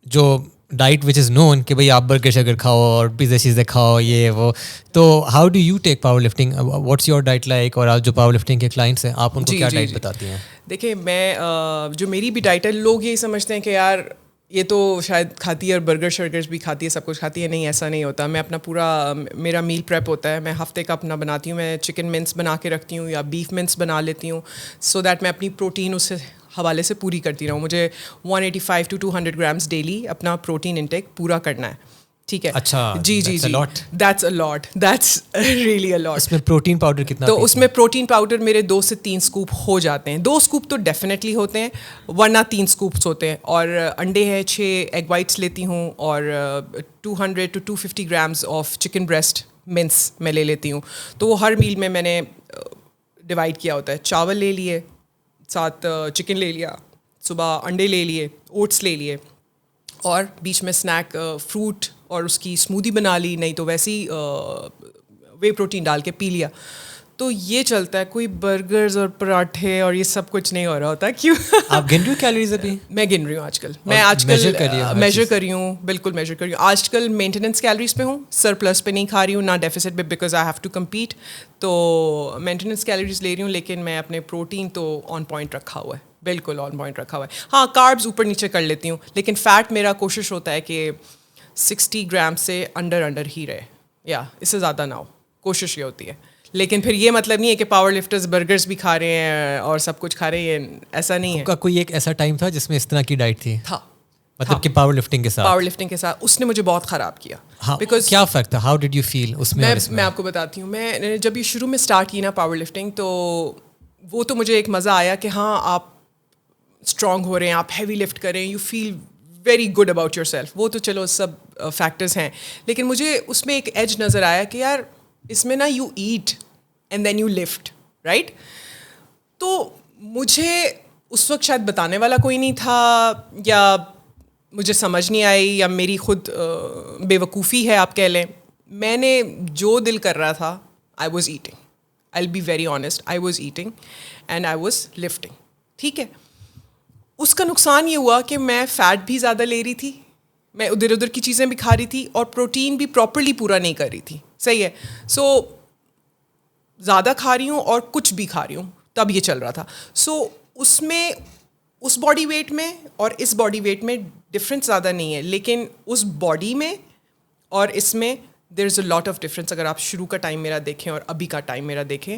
جو ڈائٹ وچ از نون کہ بھائی آپ برگر شگر کھاؤ اور پیزا چیزیں کھاؤ یہ وہ، تو how do you take power lifting? What's your diet like? اور آپ جو پاور لفٹنگ کے کلائنٹس ہیں آپ ان کو کیا ڈائٹ بتاتی ہیں؟ دیکھیں میں جو میری بھی ڈائٹ ہے، لوگ یہی سمجھتے ہیں کہ یار یہ تو شاید کھاتی ہے اور برگر شرگرز بھی کھاتی ہے، سب کچھ کھاتی ہے. نہیں، ایسا نہیں ہوتا. میں اپنا پورا میرا میل پریپ ہوتا ہے. میں ہفتے کا اپنا بناتی ہوں. میں چکن منس بنا کے رکھتی ہوں یا بیف منس بنا لیتی ہوں، سو دیٹ میں اپنی پروٹین اس سے حوالے سے پوری کرتی رہوں. مجھے 185 to 200 grams ڈیلی اپنا پروٹین انٹیک پورا کرنا ہے. ٹھیک ہے. اچھا. جی that's a lot. That's really a lot. اس میں پروٹین پاؤڈر کتنا؟ تو اس میں پروٹین پاؤڈر میرے 2 سے 3 اسکوپ ہو جاتے ہیں. 2 اسکوپ تو ڈیفینیٹلی ہوتے ہیں، ورنہ 3 اسکوپس ہوتے ہیں. اور انڈے ہیں 6 ایگ وائٹس لیتی ہوں، اور 200 to 250 grams of chicken breast means میں لے لیتی ہوں. تو وہ ہر میل میں نے ڈیوائڈ کیا ہوتا ہے. چاول لے لیے، ساتھ چکن لے لیا، صبح انڈے لے لیے، اوٹس لے لیے، اور بیچ میں اسنیک فروٹ اور اس کی اسمودی بنا لی، نہیں تو ویسے ہی وے پروٹین ڈال کے پی لیا. تو یہ چلتا ہے. کوئی برگرز اور پراٹھے اور یہ سب کچھ نہیں ہو رہا ہوتا. کیوں؟ آپ گن رہی ہو کیلوریز ابھی؟ میں گن رہی ہوں آج کل. میں آج کل میجر کر رہی ہوں. بالکل میجر کر رہی ہوں. آج کل مینٹیننس کیلوریز پہ ہوں، سرپلس پہ نہیں کھا رہی ہوں، نہ ڈیفیسٹ پہ، because I have to compete. تو مینٹیننس کیلوریز لے رہی ہوں، لیکن میں اپنے پروٹین تو آن پوائنٹ رکھا ہوا ہے. بالکل آن پوائنٹ رکھا ہوا ہے. ہاں کاربز اوپر نیچے کر لیتی ہوں، لیکن فیٹ میرا کوشش ہوتا ہے کہ 60 grams سے انڈر ہی رہے، یا اس سے زیادہ نہ ہو. کوشش یہ ہوتی ہے. لیکن پھر یہ مطلب نہیں ہے کہ پاور لفٹرز برگرز بھی کھا رہے ہیں اور سب کچھ کھا رہے ہیں، ایسا نہیں ہے. کا کوئی ایک ایسا ٹائم تھا جس میں اس طرح کی ڈائٹ تھی؟ تھا. مطلب کہ پاور لفٹنگ کے ساتھ اس نے مجھے بہت خراب کیا. بیکاز کیا فرق تھا؟ ہاؤ ڈڈ یو فیل اس میں؟ میں آپ کو بتاتی ہوں. میں نے جب یہ شروع میں اسٹارٹ کی نا پاور لفٹنگ، تو وہ تو مجھے ایک مزہ آیا کہ ہاں آپ اسٹرانگ ہو رہے ہیں، آپ ہیوی لفٹ کریں، you feel very good about yourself. وہ تو چلو سب فیکٹرز ہیں، لیکن مجھے اس میں ایک ایج نظر آیا کہ یار اس میں نا you eat and then you lift, right. تو مجھے اس وقت شاید بتانے والا کوئی نہیں تھا، یا مجھے سمجھ نہیں آئی، یا میری خود بے وقوفی ہے آپ کہہ لیں. میں نے جو دل کر رہا تھا I was eating. I will be very honest, I was eating and I was lifting. ٹھیک ہے. اس کا نقصان یہ ہوا کہ میں فیٹ بھی زیادہ لے رہی تھی، میں ادھر کی چیزیں بھی کھا رہی تھی، اور پروٹین بھی پراپرلی پورا نہیں کر رہی تھی. صحیح ہے. سو زیادہ کھا رہی ہوں اور کچھ بھی کھا رہی ہوں، تب یہ چل رہا تھا. سو اس میں اس باڈی ویٹ میں اور اس باڈی ویٹ میں ڈفرینس زیادہ نہیں ہے، لیکن اس باڈی میں اور اس میں دیر is a lot of difference. اگر آپ شروع کا ٹائم میرا دیکھیں اور ابھی کا ٹائم میرا دیکھیں،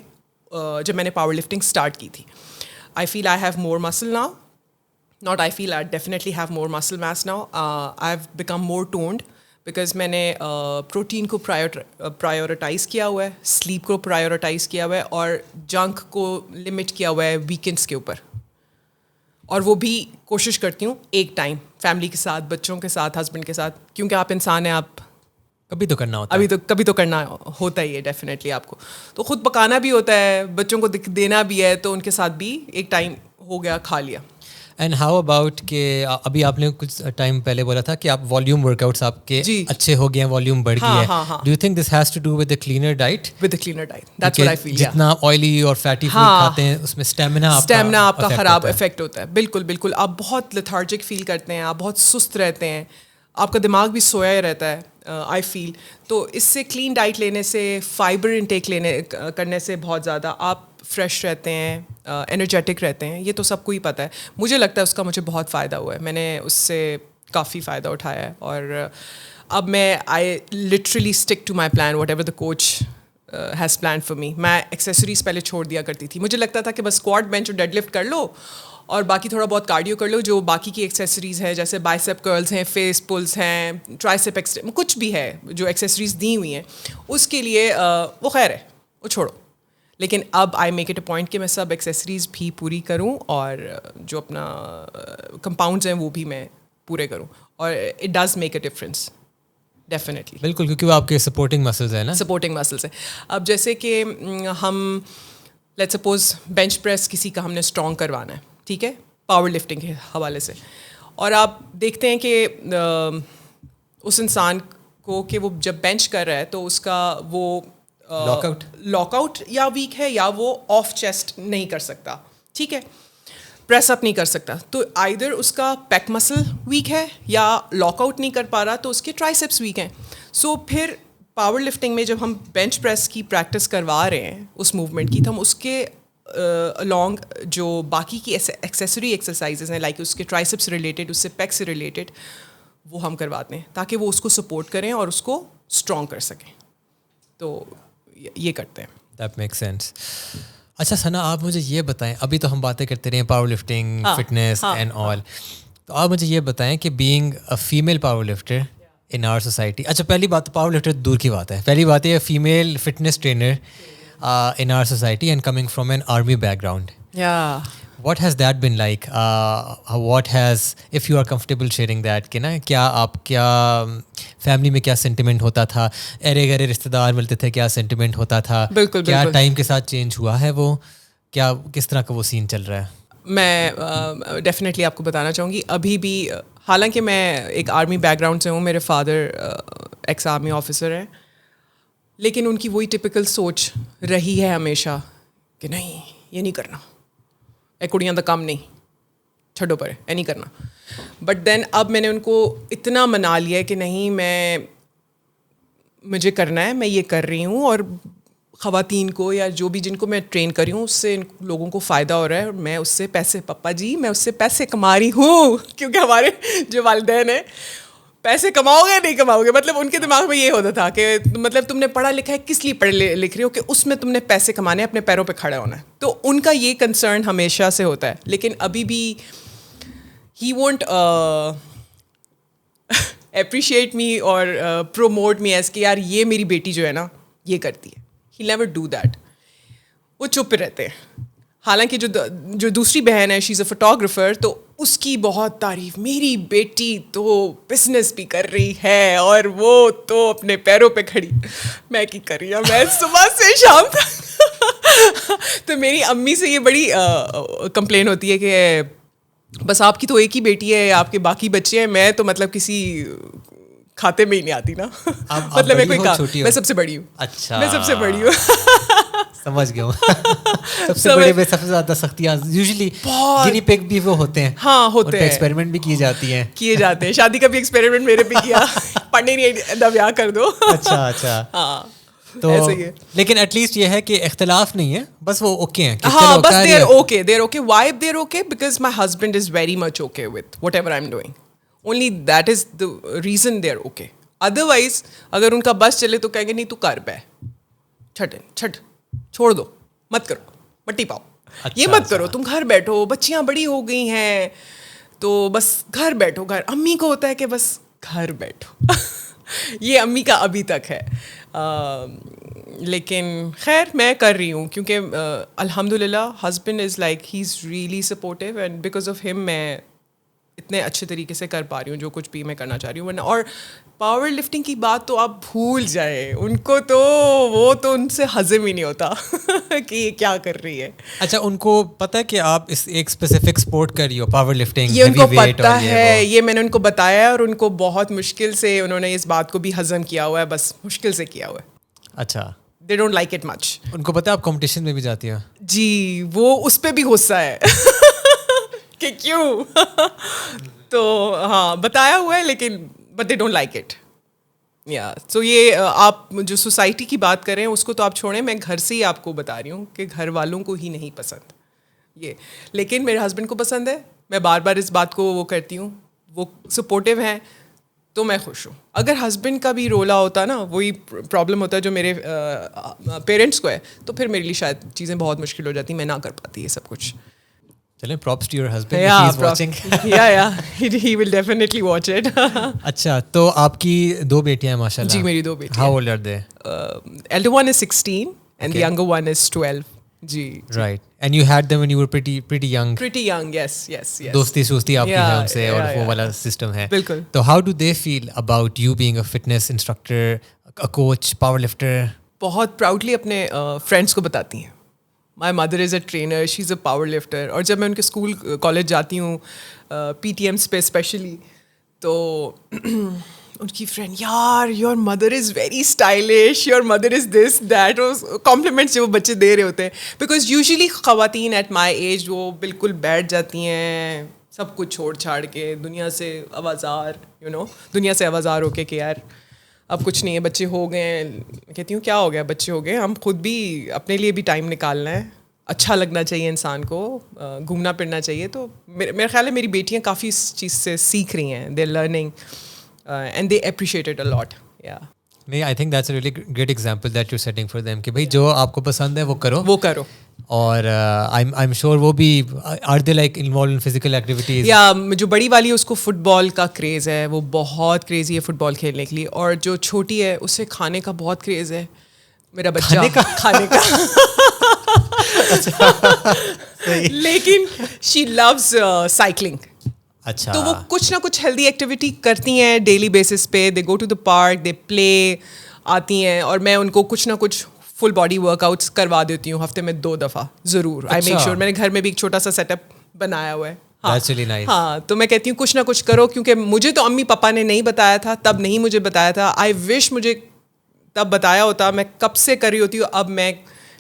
جب میں نے پاور لفٹنگ اسٹارٹ کی تھی، آئی فیل آئی ہیو مور مسل now. Not I feel, I definitely have more muscle mass now. I've become more toned because میں نے پروٹین کو پرائیورٹائز کیا ہوا ہے، سلیپ کو پرائیورٹائز کیا ہوا ہے، اور جنک کو لمٹ کیا ہوا ہے ویکینڈس کے اوپر. اور وہ بھی کوشش کرتی ہوں ایک ٹائم فیملی کے ساتھ، بچوں کے ساتھ، ہسبینڈ کے ساتھ، کیونکہ آپ انسان ہیں، آپ کبھی تو کرنا ہوتا ہے. ابھی تو کبھی تو کرنا ہوتا ہی ہے ڈیفینیٹلی آپ کو. تو خود پکانا بھی ہوتا ہے, بچوں کو دینا بھی ہے, تو ان کے ساتھ بھی ایک ٹائم ہو گیا, کھا لیا. اینڈ ہاؤ اباؤٹ کہ ابھی آپ نے کچھ ٹائم پہلے بولا تھا کہ آپ والیوم ورک آؤٹس آپ کے اچھے ہو گئے ہیں, والیوم بڑھ گئی ہے. Do you think this has to do with a cleaner diet? With a cleaner diet, that's what I feel. جتنا آئلی اور فیٹی فوڈ کھاتے ہیں اس میں اسٹیمنا آپ کا خراب افیکٹ ہوتا ہے. بالکل بالکل, آپ بہت لیتھارجک فیل کرتے ہیں, آپ بہت سست رہتے ہیں, آپ کا دماغ بھی سویا ہی رہتا ہے, آئی فیل. تو اس سے کلین ڈائٹ لینے سے, فائبر انٹیک کرنے سے بہت زیادہ آپ فریش رہتے ہیں, انرجیٹک رہتے ہیں. یہ تو سب کو ہی پتہ ہے. مجھے لگتا ہے اس کا مجھے بہت فائدہ ہوا ہے, میں نے اس سے کافی فائدہ اٹھایا ہے. اور اب میں I literally stick to my plan whatever the coach has plan for me. میں ایکسیسریز پہلے چھوڑ دیا کرتی تھی. مجھے لگتا تھا کہ بس اسکواٹ, بینچ اور ڈیڈ لفٹ کر لو اور باقی تھوڑا بہت کارڈیو کر لو. جو باقی کی ایکسیسریز ہے جیسے بائسیپ کرلز ہیں, فیس پلس ہیں, ٹرائسیپ کچھ بھی ہے جو ایکسیسریز دی ہوئی ہیں, اس کے لیے وہ خیر ہے, وہ چھوڑو. لیکن اب I make it a point کہ میں سب ایکسیسریز بھی پوری کروں اور جو اپنا کمپاؤنڈز ہیں وہ بھی میں پورے کروں, اور it does make a difference definitely. بالکل, کیونکہ وہ آپ کے سپورٹنگ مسلز ہیں نا. سپورٹنگ مسلس ہیں. اب جیسے کہ ہم لیٹ سپوز بینچ پریس کسی کا ہم نے اسٹرانگ کروانا ہے, ٹھیک ہے, پاور لفٹنگ کے حوالے سے, اور آپ دیکھتے ہیں کہ اس انسان کو کہ وہ جب بینچ کر رہا ہے تو اس کا وہ لاک آؤٹ یا ویک ہے, یا وہ آف چیسٹ نہیں کر سکتا, ٹھیک ہے, پریس اپ نہیں کر سکتا. تو آئدر اس کا پیک مسل ویک ہے یا لاک آؤٹ نہیں کر پا رہا, تو اس کے ٹرائسیپس ویک ہیں. سو پھر پاور لفٹنگ میں جب ہم بینچ پریس کی پریکٹس کروا رہے ہیں اس موومنٹ کی, تو ہم اس کے along جو باقی کی ایکسیسری ایکسرسائزز ہیں, لائک اس کے ٹرائسیپ سے ریلیٹڈ, اس سے پیک سے ریلیٹڈ, وہ ہم کرواتے ہیں تاکہ وہ اس کو سپورٹ کریں اور اس کو اسٹرانگ کر سکیں. تو یہ کرتے ہیں. That make sense. اچھا ثنا, آپ مجھے یہ بتائیں, ابھی تو ہم باتیں کرتے رہے ہیں power lifting, fitness and all, تو آپ مجھے یہ بتائیں کہ being a female power lifter in our society, اچھا پہلی بات پاور لفٹر دور کی بات ہے, پہلی بات یہ female fitness trainer in our society and coming from an army background. Yeah. What has that been like? What has, if you are comfortable sharing that, کہ نا کیا آپ کیا فیملی میں کیا سینٹیمنٹ ہوتا تھا, ارے گرے رشتے دار ملتے تھے, کیا سینٹیمنٹ ہوتا تھا, بالکل کیا ٹائم کے ساتھ چینج ہوا ہے, وہ کیا کس طرح کا وہ سین چل رہا ہے؟ میں ڈیفینیٹلی آپ کو بتانا چاہوں گی. ابھی بھی حالانکہ میں ایک آرمی بیک گراؤنڈ سے ہوں, میرے فادر ایکس آرمی آفیسر ہیں, لیکن ان کی وہی ٹپکل سوچ رہی ہے ہمیشہ کہ نہیں یہ نہیں کرنا, اے کڑیاں دا کام نہیں, چھڈو پرے, اے نہیں کرنا. بٹ دین اب میں نے ان کو اتنا منا لیا ہے کہ نہیں, مجھے کرنا ہے, میں یہ کر رہی ہوں, اور خواتین کو یا جو بھی جن کو میں ٹرین کری ہوں اس سے ان لوگوں کو فائدہ ہو رہا ہے, اور میں اس سے پیسے, پپا جی میں اس سے پیسے کما رہی ہوں. کیونکہ ہمارے جو والدین ہیں, پیسے کماؤ گے نہیں کماؤ گے, مطلب ان کے دماغ میں یہ ہوتا تھا کہ مطلب تم نے پڑھا لکھا ہے, کس لیے پڑھ لکھ رہی ہو, کہ اس میں تم نے پیسے کمانے, اپنے پیروں پہ کھڑا ہونا ہے. تو ان کا یہ کنسرن ہمیشہ سے ہوتا ہے. لیکن ابھی بھی ہی وونٹ اپریشیٹ می اور پروموٹ می ایز کہ یار یہ میری بیٹی جو ہے نا یہ کرتی ہے. He never do that. وہ چپ رہتے ہیں. حالانکہ جو دوسری بہن ہے, شی از اے فوٹوگرافر, تو اس کی بہت تعریف, میری بیٹی تو بزنس بھی کر رہی ہے اور وہ تو اپنے پیروں پہ کھڑی. میں کی کر رہی ہوں, میں صبح سے شام تک. تو میری امی سے یہ بڑی کمپلین ہوتی ہے کہ بس آپ کی تو ایک ہی بیٹی ہے, آپ کے باقی بچے ہیں, میں تو مطلب کسی کھاتے میں ہی نہیں آتی نا. مطلب میں سب سے بڑی ہوں. اچھا, میں سب سے بڑی ہوں. سمجھ گیا ہوں. سب سے بڑے میں سب سے زیادہ سختیاں یوزلی گنی پگ بھی وہ ہوتے ہیں. ہاں ہوتے ہیں, ایکسپیریمنٹ بھی کیے جاتے ہیں. شادی کا بھی ایکسپیریمنٹ میرے پہ کیا, پڑھنے نہیں دا بیاہ کر دو. اچھا. ہاں تو لیکن ایٹ لیسٹ یہ ہے کہ اختلاف نہیں ہے, بس وہ اوکے ہیں. ہاں بس they're okay. Why they're okay? Because my husband is very much okay with whatever I am doing. Only that is the reason they are okay. Otherwise اگر ان کا بس چلے تو کہیں گے نہیں تو کر پہ چھوڑ دو, مت کرو, مٹی پاؤ, یہ مت کرو, تم گھر بیٹھو, بچیاں بڑی ہو گئی ہیں تو بس گھر بیٹھو. گھر امی کو ہوتا ہے کہ بس گھر بیٹھو. یہ امی کا ابھی تک ہے. لیکن خیر میں کر رہی ہوں کیونکہ الحمد للہ husband is like he is really supportive, and because of ہم میں اتنے اچھے طریقے سے کر پا رہی ہوں جو کچھ بھی میں کرنا چاہ رہی ہوں. ورنہ اور پاور لفٹنگ کی بات تو آپ بھول جائیں, ان کو تو وہ تو ان سے ہضم ہی نہیں ہوتا کہ یہ کیا کر رہی ہے. اچھا, ان کو پتہ ہے کہ آپ اس ایک اسپیسیفک اسپورٹ کر رہی ہو, پاور لفٹنگ, یہ ان کو پتہ ہے, یہ میں نے ان کو بتایا ہے, اور ان کو بہت مشکل سے انہوں نے اس بات کو بھی ہضم کیا ہوا ہے, بس مشکل سے کیا ہوا ہے. اچھا, they don't like it much. ان کو پتہ ہے آپ کمپٹیشن میں بھی جاتی ہیں؟ جی, وہ اس پہ بھی غصہ ہے کہ کیوں تو ہاں بتایا ہوا ہے, لیکن but they don't like it. یا سو یہ آپ جو سوسائٹی کی بات کریں اس کو تو آپ چھوڑیں, میں گھر سے ہی آپ کو بتا رہی ہوں کہ گھر والوں کو ہی نہیں پسند یہ, لیکن میرے ہسبینڈ کو پسند ہے. میں بار بار اس بات کو وہ کرتی ہوں, وہ سپورٹیو ہیں تو میں خوش ہوں. اگر ہسبینڈ کا بھی رولا ہوتا نا, وہی پرابلم ہوتا ہے جو میرے پیرنٹس کو ہے, تو پھر میرے لیے شاید چیزیں بہت مشکل ہو جاتی, میں نہ کر پاتی یہ سب کچھ. چلیں, props to your husband if he is watching. Yeah, he will definitely watch it. اچھا, تو آپ کی 2 بیٹیاں ہیں ماشاء اللہ. جی, میری 2 بیٹیاں. How old are they? Elder one is 16 and the younger one is 12. G, right. And you had them when you were pretty young. Pretty young, yes. دوستی سوستی آپ کی ہے ان سے, اور وہ والا سسٹم ہے. بالکل. تو how do they feel about you being a fitness instructor, a coach, power lifter? بہت پراؤڈلی اپنے فرینڈس کو بتاتی ہیں. My mother is a trainer, she is a power lifter. اور جب میں ان کے اسکول کالج جاتی ہوں پی ٹی ایمس پہ اسپیشلی, تو ان کی فرینڈ, یار your mother is very stylish, your mother is this that, compliments جو وہ بچے دے رہے ہوتے ہیں. بیکاز یوزلی خواتین ایٹ مائی ایج وہ بالکل بیٹھ جاتی ہیں سب کچھ چھوڑ چھاڑ کے, دنیا سے آوازار, دنیا سے آوازار ہو کے کہ یار اب کچھ نہیں ہے, بچے ہو گئے ہیں. کہتی ہوں کیا ہو گیا, بچے ہو گئے, ہم خود بھی اپنے لیے بھی ٹائم نکالنا ہے, اچھا لگنا چاہیے انسان کو, گھومنا پھرنا چاہیے. تو میرا خیال ہے میری بیٹیاں کافی اس چیز سے سیکھ رہی ہیں, they are learning and they appreciate it a lot. نہیں, I think that's a really great example that you are setting for them کہ بھائی جو آپ کو پسند ہے وہ کرو. اور آئی ایم شیور وہ بھی are they like involve in physical activities. یا جو بڑی والی ہے اس کو فٹ بال کا کریز ہے, وہ بہت کریزی ہے فٹ بال کھیلنے کے لیے. اور جو چھوٹی ہے اسے کھانے کا بہت کریز ہے. میرا بچہ کھانے کا لیکن شی لوز سائیکلنگ. اچھا, تو وہ کچھ نہ کچھ ہیلدی ایکٹیویٹی کرتی ہیں ڈیلی بیسس پہ. دے گو ٹو دا پارک, دے پلے, آتی ہیں, اور میں ان کو کچھ نہ کچھ فل باڈی ورک آؤٹس کروا دیتی ہوں ہفتے میں 2 دفعہ ضرور. آئی میک شیور, میں نے گھر میں بھی ایک چھوٹا سا سیٹ اپ بنایا ہوا ہے. ہاں, تو میں کہتی ہوں کچھ نہ کچھ کرو, کیونکہ مجھے تو امی پاپا نے نہیں بتایا تھا, تب نہیں مجھے بتایا تھا. آئی وش مجھے تب بتایا ہوتا, میں کب سے کر رہی ہوتی ہوں. اب میں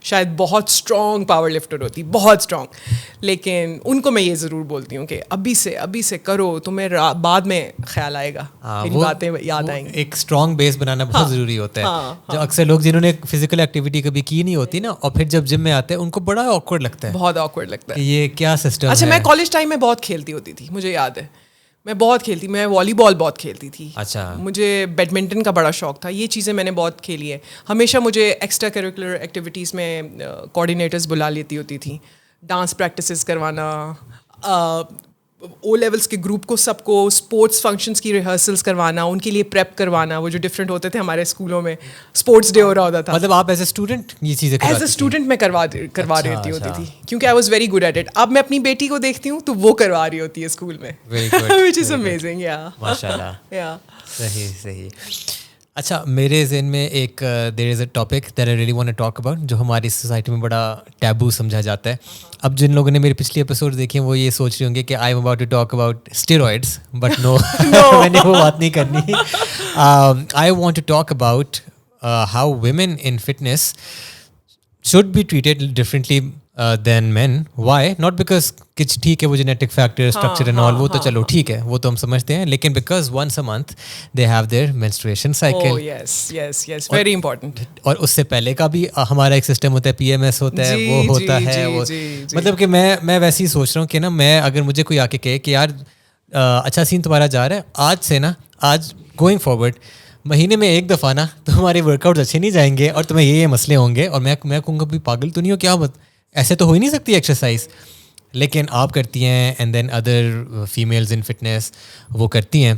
شاید بہت اسٹرانگ پاور لفٹر ہوتی, بہت اسٹرانگ. لیکن ان کو میں یہ ضرور بولتی ہوں کہ ابھی سے کرو, تمہیں بعد میں خیال آئے گا, میری باتیں یاد آئیں گی. ایک اسٹرانگ بیس بنانا بہت ضروری ہوتا ہے. جو اکثر لوگ جنہوں نے فزیکل ایکٹیویٹی کبھی کی نہیں ہوتی نا, اور پھر جب جم میں آتے ہیں ان کو بڑا آکورڈ لگتا ہے, بہت آکورڈ لگتا ہے یہ کیا سسٹم ہے. اچھا, میں کالج ٹائم میں بہت کھیلتی ہوتی تھی, مجھے یاد ہے, میں بہت کھیلتی, میں والی بال بہت کھیلتی تھی. اچھا, مجھے بیڈمنٹن کا بڑا شوق تھا. یہ چیزیں میں نے بہت کھیلی ہے. ہمیشہ مجھے ایکسٹرا کریکولر ایکٹیویٹیز میں کوآرڈینیٹرز بلا لیتی ہوتی تھیں, ڈانس پریکٹسز کروانا, او لیولس کے گروپ کو سب کو اسپورٹس فنکشنس کی ریہرسلس کروانا, ان کے لیے پریپ کروانا, وہ جو ڈفرینٹ ہوتے تھے ہمارے اسکولوں میں, اسپورٹس ڈے ہو رہا ہوتا تھا. مطلب آپ ایز اے اسٹوڈنٹ یہ چیزیں ایز اے اسٹوڈنٹ میں کروا رہی ہوتی تھی, کیونکہ I was very good at it. اب میں اپنی بیٹی کو دیکھتی ہوں تو وہ کروا رہی ہوتی ہے اسکول میں, وچ از امیزنگ. ماشاء اللہ, صحیح. اچھا, میرے ذہن میں ایک there is a topic that I really want to talk about, جو ہماری سوسائٹی میں بڑا ٹیبو سمجھا جاتا ہے. اب جن لوگوں نے میرے پچھلی ایپیسوڈ دیکھے ہیں وہ یہ سوچ رہے ہوں گے کہ I am about to talk about steroids, but no, میں نے وہ بات نہیں کرنی. I want to talk about how women in fitness should be treated differently than men. Why? Not because کچھ ٹھیک ہے وہ genetic factor, structure and all, وہ تو چلو ٹھیک ہے, وہ تو ہم سمجھتے ہیں, لیکن because once a month they have their menstruation cycle. Oh yes, very important. اور اس سے پہلے کا بھی ہمارا ایک سسٹم ہوتا ہے, پی ایم ایس ہوتا ہے, وہ ہوتا ہے, وہ مطلب کہ میں ویسے ہی سوچ رہا ہوں کہ نا, میں اگر مجھے کوئی آ کے کہے کہ یار اچھا سین تمہارا جا رہا ہے, آج سے نا, آج گوئنگ فارورڈ مہینے میں 1 دفعہ نا تو ہمارے ورک آؤٹس اچھے نہیں جائیں گے اور تمہیں یہ مسئلے ہوں گے, اور میں کہوں گا بھی پاگل تو نہیں ہو کیا, ایسے تو ہو ہی نہیں سکتی ایکسرسائز. لیکن آپ کرتی ہیں, and then other females in fitness وہ کرتی ہیں.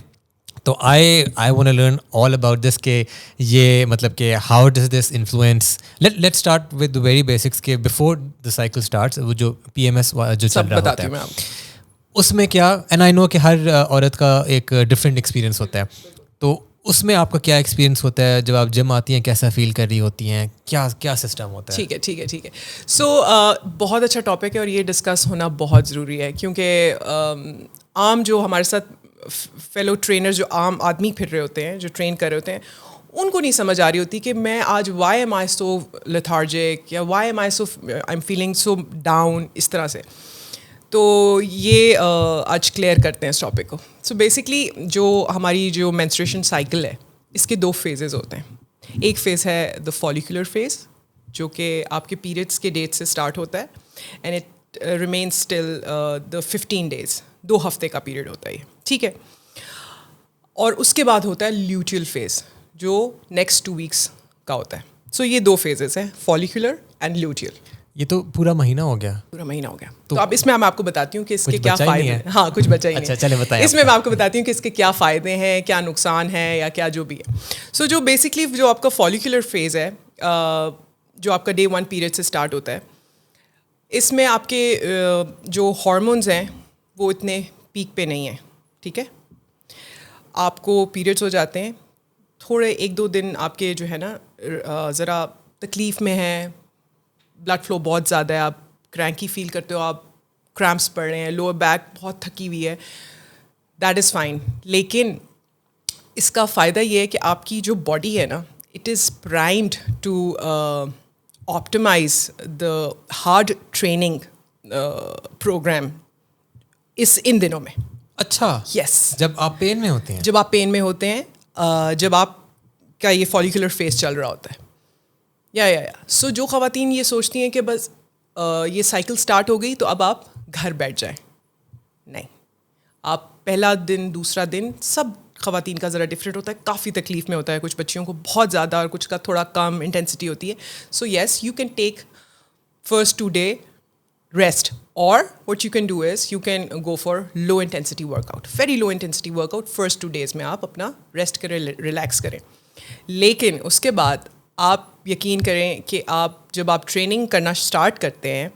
تو I want learn all about this کہ یہ مطلب کہ how does this influence. Let start with very basics کہ بفور دا سائیکل اسٹارٹس, وہ جو پی ایم ایس جو چل رہا ہوتا ہے, اس میں کیا, اینڈ آئی نو کہ ہر عورت کا ایک ڈفرینٹ ایکسپیرینس ہوتا ہے, تو اس میں آپ کا کیا ایکسپیرینس ہوتا ہے جب آپ جم آتی ہیں, کیسا فیل کر رہی ہوتی ہیں, کیا سسٹم ہوتا ہے؟ ٹھیک ہے. سو بہت اچھا ٹاپک ہے اور یہ ڈسکس ہونا بہت ضروری ہے, کیونکہ عام جو ہمارے ساتھ فیلو ٹرینر جو عام آدمی پھر رہے ہوتے ہیں, جو ٹرین کر رہے ہوتے ہیں, ان کو نہیں سمجھ آ رہی ہوتی کہ میں آج Y am I so lethargic یا why am I am feeling so down, اس طرح سے. تو یہ آج کلیئر کرتے ہیں اس ٹاپک کو. سو بیسکلی جو ہماری جو مینسٹریشن سائیکل ہے, اس کے 2 فیزز ہوتے ہیں. ایک فیز ہے دا فولیکولر فیز, جو کہ آپ کے پیریڈس کے ڈیٹ سے اسٹارٹ ہوتا ہے, and it remains till the 15 days, 2 ہفتے کا پیریڈ ہوتا ہے یہ, ٹھیک ہے. اور اس کے بعد ہوتا ہے لیوٹیل فیز, جو نیکسٹ 2 weeks کا ہوتا ہے. سو یہ 2 phases ہیں, فولیکولر اینڈ لیوٹیل. یہ تو پورا مہینہ ہو گیا. تو اب اس میں میں آپ کو بتاتی ہوں کہ اس کے کیا فائدے ہیں. ہاں, کچھ بچا ہی نہیں. اچھا چلے بتائیں. اس میں آپ کو بتاتی ہوں کہ اس کے کیا فائدے ہیں, کیا نقصان ہے, یا کیا جو بھی ہے. سو جو بیسکلی جو آپ کا فولیکولر فیز ہے, جو آپ کا day 1 پیریڈ سے اسٹارٹ ہوتا ہے, اس میں آپ کے جو ہارمونز ہیں وہ اتنے پیک پہ نہیں ہیں, ٹھیک ہے. آپ کو پیریڈس ہو جاتے ہیں, تھوڑے 1-2 دن آپ کے جو ہے نا ذرا تکلیف میں ہیں, بلڈ فلو بہت زیادہ ہے, آپ کرینکی فیل کرتے ہو, آپ کریمپس پڑ رہے ہیں, لوور بیک بہت تھکی ہوئی ہے, دیٹ از فائن. لیکن اس کا فائدہ یہ ہے کہ آپ کی جو باڈی ہے نا, it is primed to optimize the hard training program ان دنوں میں. اچھا, یس, جب آپ پین میں ہوتے ہیں. جب آپ پین میں ہوتے ہیں, جب آپ کا یہ فولیکولر فیز چل رہا ہوتا ہے. یا سو جو خواتین یہ سوچتی ہیں کہ بس یہ سائیکل سٹارٹ ہو گئی تو اب آپ گھر بیٹھ جائیں, نہیں. آپ پہلا دن, دوسرا دن, سب خواتین کا ذرا ڈفرینٹ ہوتا ہے, کافی تکلیف میں ہوتا ہے, کچھ بچیوں کو بہت زیادہ اور کچھ کا تھوڑا کم انٹینسٹی ہوتی ہے. So yes, you can take first 2 day rest, اور what you can do is you can go for low intensity workout, very low intensity workout. First 2 days میں آپ اپنا ریسٹ کریں, ریلیکس کریں. لیکن اس کے بعد آپ یقین کریں کہ آپ جب آپ ٹریننگ کرنا اسٹارٹ کرتے ہیں,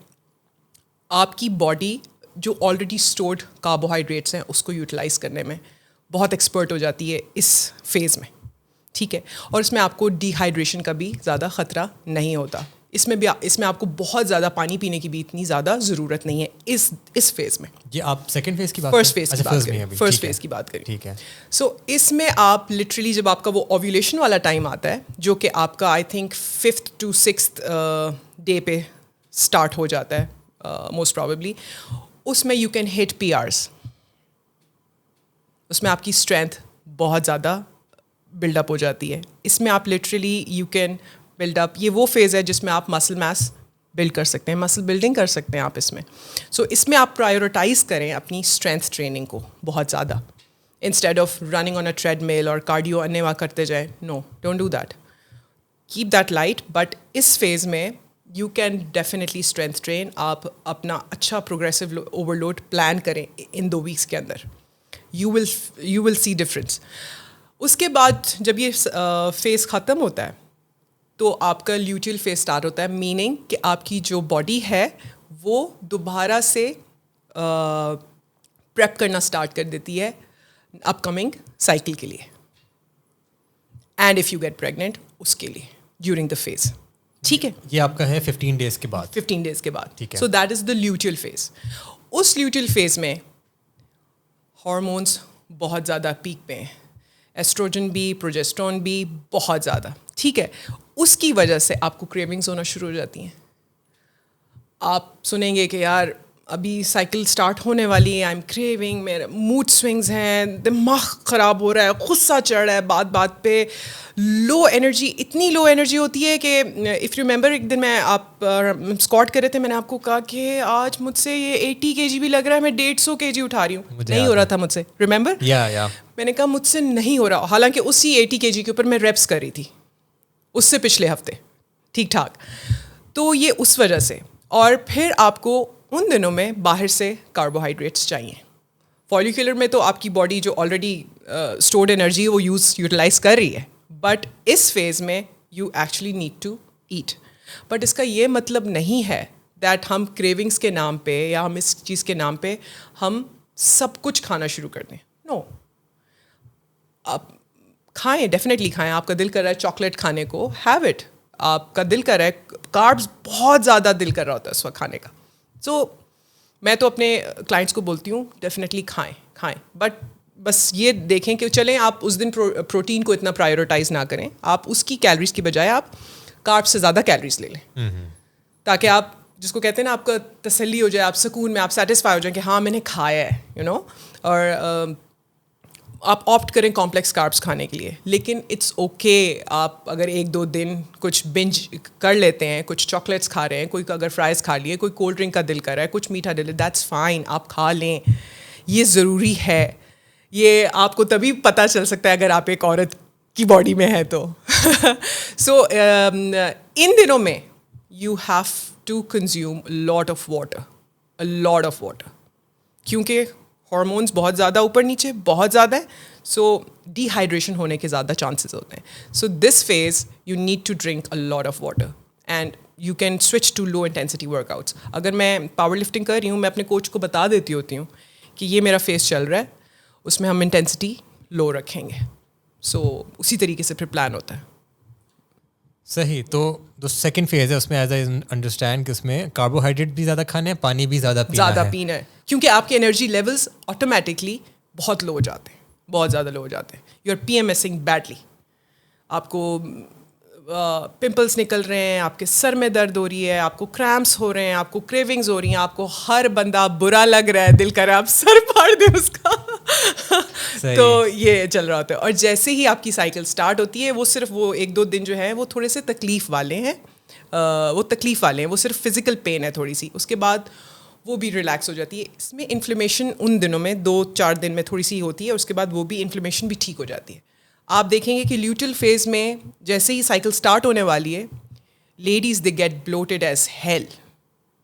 آپ کی باڈی جو آلریڈی اسٹورڈ کاربوہائیڈریٹس ہیں اس کو یوٹیلائز کرنے میں بہت ایکسپرٹ ہو جاتی ہے اس فیز میں, ٹھیک ہے. اور اس میں آپ کو ڈی ہائیڈریشن کا بھی زیادہ خطرہ نہیں ہوتا. اس میں آپ کو بہت زیادہ پانی پینے کی بھی اتنی زیادہ ضرورت نہیں ہے اس فیز میں. یہ آپ سیکنڈ فیز کی بات, فرسٹ فیز کی بات کریں, ٹھیک ہے. سو اس میں آپ لٹرلی جب آپ کا وہ اوویولیشن والا ٹائم آتا ہے, جو کہ آپ کا I think 5th to 6th day پہ اسٹارٹ ہو جاتا ہے موسٹ پرابیبلی, اس میں یو کین ہٹ PRs. اس میں آپ کی اسٹرینتھ بہت زیادہ بلڈ اپ ہو جاتی ہے. اس میں آپ literally you can build up, یہ وہ فیز ہے جس میں آپ مسل میس بلڈ کر سکتے ہیں, مسل بلڈنگ کر سکتے ہیں آپ اس میں. سو اس میں آپ پرائیورٹائز کریں اپنی اسٹرینتھ ٹریننگ کو بہت زیادہ, instead of running on a treadmill اور کارڈیو انیوا کرتے جائیں. No, don't do that, keep that light. But اس فیز میں you can definitely strength train. آپ اپنا اچھا پروگریسو اوور لوڈ پلان کریں ان 2 weeks کے اندر, یو ول سی ڈفرینس. اس کے بعد جب یہ فیز ختم ہوتا ہے تو آپ کا لیوٹیل فیز اسٹارٹ ہوتا ہے, میننگ کہ آپ کی جو باڈی ہے وہ دوبارہ سے پریپ کرنا اسٹارٹ کر دیتی ہے اپ کمنگ سائیکل کے لیے, and if you get pregnant اس کے لیے ڈیورنگ دا فیز, ٹھیک ہے. یہ آپ کا ہے 15 days کے بعد. 15 days کے بعد, ٹھیک ہے. So that is the luteal phase. اس لیوٹیل فیز میں ہارمونس بہت زیادہ پیک پہ ہیں, ایسٹروجن بھی, پروجیسٹرون بھی بہت زیادہ, ٹھیک ہے. اس کی وجہ سے آپ کو کریونگز ہونا شروع ہو جاتی ہیں. آپ سنیں گے کہ یار ابھی سائیکل اسٹارٹ ہونے والی ہے, آئی ایم کریونگ, میرے موڈ سوئنگز ہیں, دماغ خراب ہو رہا ہے, غصہ چڑھ رہا ہے بات بات پہ, لو انرجی, اتنی لو انرجی ہوتی ہے کہ اف یو ریمبر ایک دن میں آپ اسکواٹ کر رہے تھے, میں نے آپ کو کہا کہ آج مجھ سے یہ 80 kg بھی لگ رہا ہے, میں 150 kg اٹھا رہی ہوں, نہیں ہو رہا تھا مجھ سے, ریمبر. میں نے کہا مجھ سے نہیں ہو رہا, حالانکہ اسی 80 kg کے اوپر میں ریپس کر رہی تھی اس سے پچھلے ہفتے, ٹھیک ٹھاک. تو یہ اس وجہ سے. اور پھر آپ کو ان دنوں میں باہر سے کاربوہائیڈریٹس چاہیے. فولیکولر میں تو آپ کی باڈی جو آلریڈی اسٹورڈ انرجی وہ یوٹیلائز کر رہی ہے, بٹ اس فیز میں you actually need to eat. But اس کا یہ مطلب نہیں ہے دیٹ ہم کریونگس کے نام پہ یا ہم اس چیز کے نام پہ ہم سب کچھ کھانا شروع کر دیں. نو, آپ کھائیں, ڈیفینیٹلی کھائیں. آپ کا دل کر رہا ہے چاکلیٹ کھانے کو, ہیو اٹ. آپ کا دل کر رہا ہے, کاربز بہت زیادہ دل کر رہا ہوتا ہے اس وقت کھانے کا. سو میں تو اپنے کلائنٹس کو بولتی ہوں ڈیفینیٹلی کھائیں, بٹ بس یہ دیکھیں کہ چلیں آپ اس دن پروٹین کو اتنا پرائیورٹائز نہ کریں. آپ اس کی کیلریز کی بجائے آپ کارب سے زیادہ کیلریز لے لیں, تاکہ آپ جس کو کہتے ہیں نا آپ کا تسلی ہو جائے, آپ سکون میں, آپ سیٹسفائی ہو جائیں کہ ہاں میں نے کھایا ہے, یو نو. اور آپ آپٹ کریں کمپلیکس کاربس کھانے کے لیے. لیکن اٹس اوکے, آپ اگر 1-2 دن کچھ بنج کر لیتے ہیں, کچھ چاکلیٹس کھا رہے ہیں, کوئی اگر فرائز کھا لیے, کوئی کولڈ ڈرنک کا دل کر رہا ہے, کچھ میٹھا دل ہے, دیٹس فائن, آپ کھا لیں. یہ ضروری ہے. یہ آپ کو تبھی پتہ چل سکتا ہے اگر آپ ایک عورت کی باڈی میں ہے تو. سو ان دنوں میں you have to consume lot of water, کیونکہ ہارمونس بہت زیادہ اوپر نیچے بہت زیادہ ہے. سو ڈی ہائیڈریشن ہونے کے زیادہ چانسز ہوتے ہیں. So this phase you need to drink a lot of water and you can switch to low intensity workouts آؤٹس. اگر میں پاور لفٹنگ کر رہی ہوں, میں اپنے کوچ کو بتا دیتی ہوتی ہوں کہ یہ میرا فیز چل رہا ہے, اس میں ہم انٹینسٹی لو رکھیں گے. سو اسی طریقے سے پھر پلان ہوتا ہے. صحیح. تو جو سیکنڈ فیز ہے اس میں ایز آئی انڈرسٹینڈ کہ اس میں کاربوہائیڈریٹ بھی زیادہ کھانے ہیں, پانی بھی زیادہ پینا ہے, کیونکہ آپ کے انرجی لیولس آٹومیٹکلی بہت لو ہو جاتے ہیں, بہت زیادہ لو ہو جاتے ہیں. You are PMSing badly, آپ کو پمپلس نکل رہے ہیں, آپ کے سر میں درد ہو رہی ہے, آپ کو کریمپس ہو رہے ہیں, آپ کو کریونگز ہو رہی ہیں, آپ کو ہر بندہ برا لگ رہا ہے, دل کر رہا ہے آپ سر پھاڑ دیں اس کا. تو یہ چل رہا ہوتا ہے. اور جیسے ہی آپ کی سائیکل سٹارٹ ہوتی ہے, وہ صرف وہ 1-2 دن جو ہیں وہ تھوڑے سے تکلیف والے ہیں, وہ صرف فزیکل پین ہے تھوڑی سی. اس کے بعد وہ بھی ریلیکس ہو جاتی ہے. اس میں انفلیمیشن ان دنوں میں 2-4 دن میں تھوڑی سی ہوتی ہے, اس کے بعد وہ بھی انفلیمیشن بھی ٹھیک ہو جاتی ہے. آپ دیکھیں گے کہ لیوٹل فیز میں جیسے ہی سائیکل سٹارٹ ہونے والی ہے, ladies they get bloated as hell.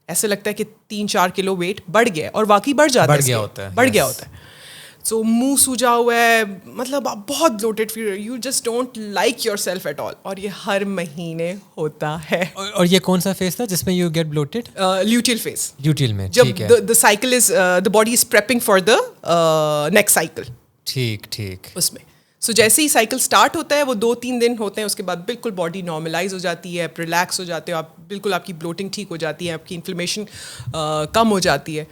ایسا لگتا ہے کہ 3-4 کلو ویٹ بڑھ گیا ہے, اور واقعی بڑھ جاتا ہے, بڑھ گیا ہوتا ہے. سو منہ سوجا ہوا ہے, مطلب آپ بہت bloated feel, you just don't like yourself at all. اور یہ ہر مہینے ہوتا ہے. اور یہ کون سا فیز تھا جس میں یو گیٹ بلوٹڈ؟ لیوٹیل فیز. لیوٹیل میں جب the cycle is the body is prepping for the next cycle. ٹھیک. اس میں سو جیسے ہی سائیکل اسٹارٹ ہوتا ہے وہ 2-3 دن ہوتے ہیں, اس کے بعد بالکل باڈی نارملائز ہو جاتی ہے, ریلیکس ہو جاتے ہو آپ, بالکل آپ کی بلوٹنگ ٹھیک ہو جاتی ہے, آپ کی انفلیمیشن کم ہو جاتی ہے,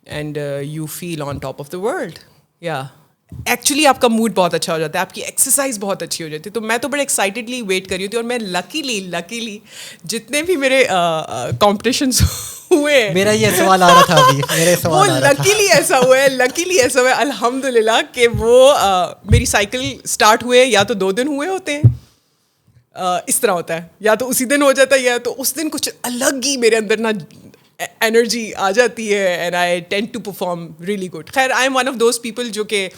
and you feel on top of the world. یا ایکچولی آپ کا موڈ بہت اچھا ہو جاتا ہے, آپ کی ایکسرسائز بہت اچھی ہو جاتی ہے. تو میں تو بڑے ایکسائٹیڈلی ویٹ کر رہی ہوتی ہوں, اور میں لکیلی جتنے بھی میرے کمپٹیشنس ہوئے ہیں, میرا یہ سوال آ رہا تھا ابھی, وہ لکیلی ایسا ہوا ہے الحمد للہ کہ وہ میری سائیکل اسٹارٹ ہوئے یا تو 2 دن ہوئے ہوتے ہیں, اس طرح ہوتا ہے, یا تو اسی دن ہو جاتا ہے, یا تو اس دن کچھ الگ ہی میرے اندر نا انرجی آ جاتی ہے, and I tend to perform really good. خیر I am one of those people جو کہ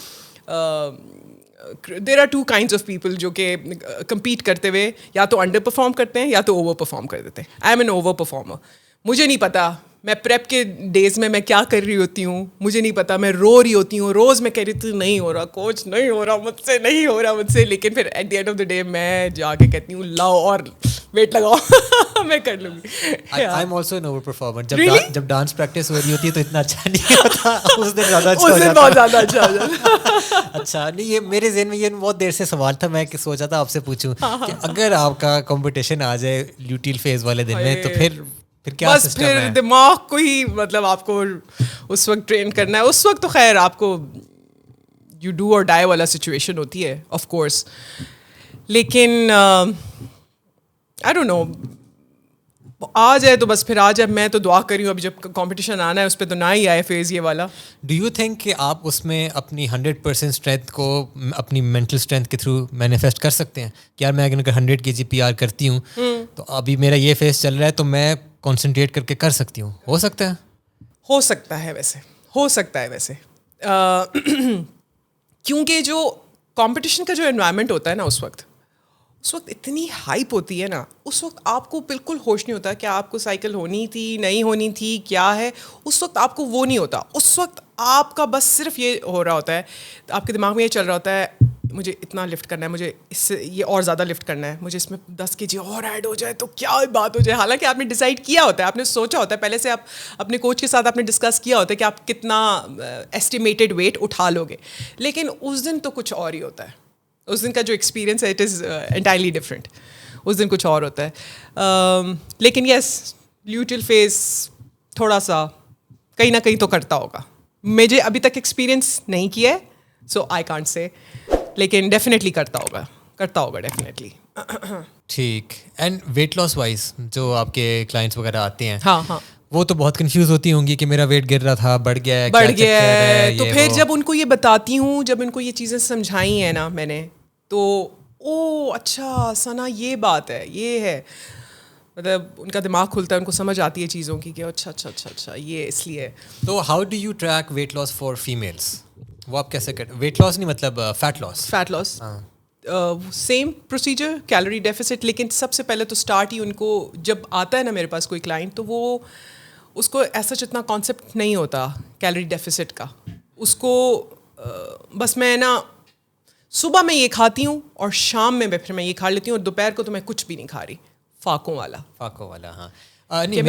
there are 2 kinds of people جو کہ کمپیٹ کرتے ہوئے یا تو انڈر پرفارم کرتے ہیں یا تو اوور پرفارم کر دیتے ہیں. I am an over performer. مجھے نہیں پتا میں پریپ کے ڈیز میں کیا کر رہی ہوتی ہوں, مجھے نہیں پتا, میں رو رہی ہوتی ہوں, روز میں کہہ رہی تھی نہیں ہو رہا کوچ, نہیں ہو رہا مجھ سے, لیکن پھر at the end of the day میں جا کے کہتی ہوں لاؤ اور ویٹ لگاؤ میں کر لوں گی. I am also an over performer. جب ڈانس پریکٹس ہو رہی ہوتی ہے تو اتنا اچھا نہیں ہوتا, اس دن زیادہ اچھا ہو جاتا ہے, بہت زیادہ اچھا ہو جاتا. اچھا نہیں, یہ میرے ذہن میں یہ بہت دیر سے سوال تھا, میں سوچا تھا آپ سے پوچھوں کہ اگر آپ کا کمپٹیشن آ جائے لیوٹیل فیز والے دن میں تو پھر کیا بس سسٹم ہے؟ پھر دماغ کو ہی مطلب آپ کو اس وقت ٹرین کرنا ہے. اس وقت تو خیر آپ کو یو ڈو اور ڈائی والا سچویشن ہوتی ہے آف کورس, لیکن آئی ڈونٹ نو, آ جائے تو بس پھر آ جائے. میں تو دعا کر رہی ہوں ابھی جب کمپٹیشن آنا ہے اس پہ تو نہ ہی آئے فیز یہ والا. ڈو یو تھنک کہ آپ اس میں اپنی 100% اسٹرینتھ کو اپنی مینٹل اسٹرینتھ کے تھرو مینیفیسٹ کر سکتے ہیں کہ یار میں اگر 100 kg PR کرتی ہوں تو ابھی میرا یہ فیز چل رہا ہے تو میں کنسنٹریٹ کر کے کر سکتی ہوں؟ ہو سکتا ہے ویسے کیونکہ جو کمپٹیشن کا جو انوائرمنٹ ہوتا ہے نا اس وقت اتنی ہائپ ہوتی ہے نا, اس وقت آپ کو بالکل ہوش نہیں ہوتا کہ آپ کو سائیکل ہونی تھی نہیں ہونی تھی کیا ہے. اس وقت آپ کو وہ نہیں ہوتا. اس وقت آپ کا بس صرف یہ ہو رہا ہوتا ہے, آپ کے دماغ میں یہ چل رہا ہوتا ہے مجھے اتنا لفٹ کرنا ہے, مجھے اس سے یہ اور زیادہ لفٹ کرنا ہے, مجھے اس میں 10 kg اور ایڈ ہو جائے تو کیا بات ہو جائے. حالانکہ آپ نے ڈیسائڈ کیا ہوتا ہے, آپ نے سوچا ہوتا ہے پہلے سے, آپ اپنے کوچ کے ساتھ آپ نے ڈسکس کیا ہوتا ہے کہ آپ کتنا ایسٹیمیٹڈ ویٹ اٹھا لو گے, لیکن اس دن تو کچھ اور ہی ہوتا ہے. اس دن کا جو ایکسپیرینس ہے اٹ از انٹائرلی ڈفرینٹ. اس دن کچھ اور ہوتا ہے. لیکن یس, لیوٹیل فیز تھوڑا سا کہیں نہ کہیں تو کرتا ہوگا. مجھے ابھی تک ایکسپیرینس نہیں کیا ہے, سو آئی کانٹ سے, لیکن ڈیفینیٹلی کرتا ہوگا ڈیفینیٹلی. ٹھیک. اینڈ ویٹ لاس وائز جو آپ کے کلائنٹس وغیرہ آتے ہیں, ہاں وہ تو بہت کنفیوز ہوتی ہوں گی کہ میرا ویٹ گر رہا تھا, بڑھ گیا ہے. تو پھر جب ان کو یہ بتاتی ہوں, جب ان کو یہ چیزیں سمجھائی ہیں نا میں نے, تو او اچھا ثنا یہ بات ہے, یہ ہے, مطلب ان کا دماغ کھلتا ہے, ان کو سمجھ آتی ہے چیزوں کی کہ اچھا یہ اس لیے. تو how do you track weight loss for females? وہ آپ کیسے کرتے؟ ویٹ لاس نہیں مطلب fat loss. Same procedure, calorie deficit. لیکن سب سے پہلے تو اسٹارٹ ہی ان کو جب آتا ہے نا میرے پاس کوئی کلائنٹ, تو وہ اس کو ایسا اتنا کانسیپٹ نہیں ہوتا کیلوری ڈیفیسٹ کا. اس کو بس میں نا صبح میں یہ کھاتی ہوں اور شام میں پھر میں یہ کھا لیتی ہوں, اور دوپہر کو تو میں کچھ بھی نہیں کھا رہی. فاقوں والا. ہاں. نہیں,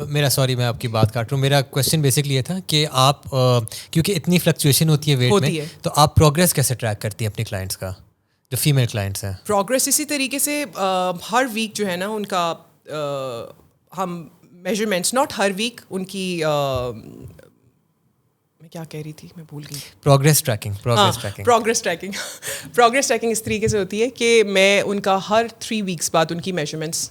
میرا سوری میں آپ کی بات کاٹ رہا ہوں. میرا کویشچن بیسکلی یہ تھا کہ آپ کیونکہ اتنی فلکچویشن ہوتی ہے ویٹ میں, تو آپ پروگریس کیسے ٹریک کرتی ہیں اپنے کلائنٹس کا, جو فیمیل کلائنٹس ہیں؟ پروگریس اسی طریقے سے ہر ویک جو ہے نا ان کا ہم میجرمنٹس, ناٹ ہر ویک, ان کی میں کیا کہہ رہی تھی میں بھول گئی. پروگریس ٹریکنگ اس طریقے سے ہوتی ہے کہ میں ان کا ہر 3 weeks بعد ان کی میجرمنٹس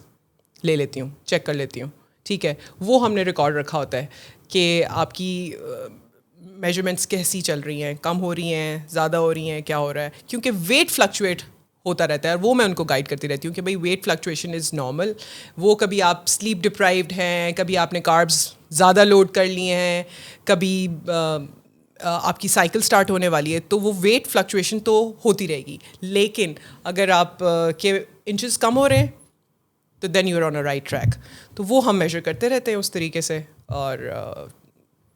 لے لیتی ہوں, چیک کر لیتی ہوں. ٹھیک ہے, وہ ہم نے ریکارڈ رکھا ہوتا ہے کہ آپ کی میجرمنٹس کیسی چل رہی ہیں, کم ہو رہی ہیں, زیادہ ہو رہی ہیں, کیا ہو رہا ہے. کیونکہ ویٹ فلکچویٹ ہوتا رہتا ہے, اور وہ میں ان کو گائڈ کرتی رہتی ہوں کہ بھائی ویٹ فلکچویشن از نارمل. وہ کبھی آپ سلیپ ڈپرائیوڈ ہیں, کبھی آپ نے کاربس زیادہ لوڈ کر لیے ہیں, کبھی آپ کی سائیکل سٹارٹ ہونے والی ہے, تو وہ ویٹ فلکچویشن تو ہوتی رہے گی. لیکن اگر آپ کے انچز کم ہو رہے ہیں تو then you are on a right track. تو وہ ہم میجر کرتے رہتے ہیں اس طریقے سے, اور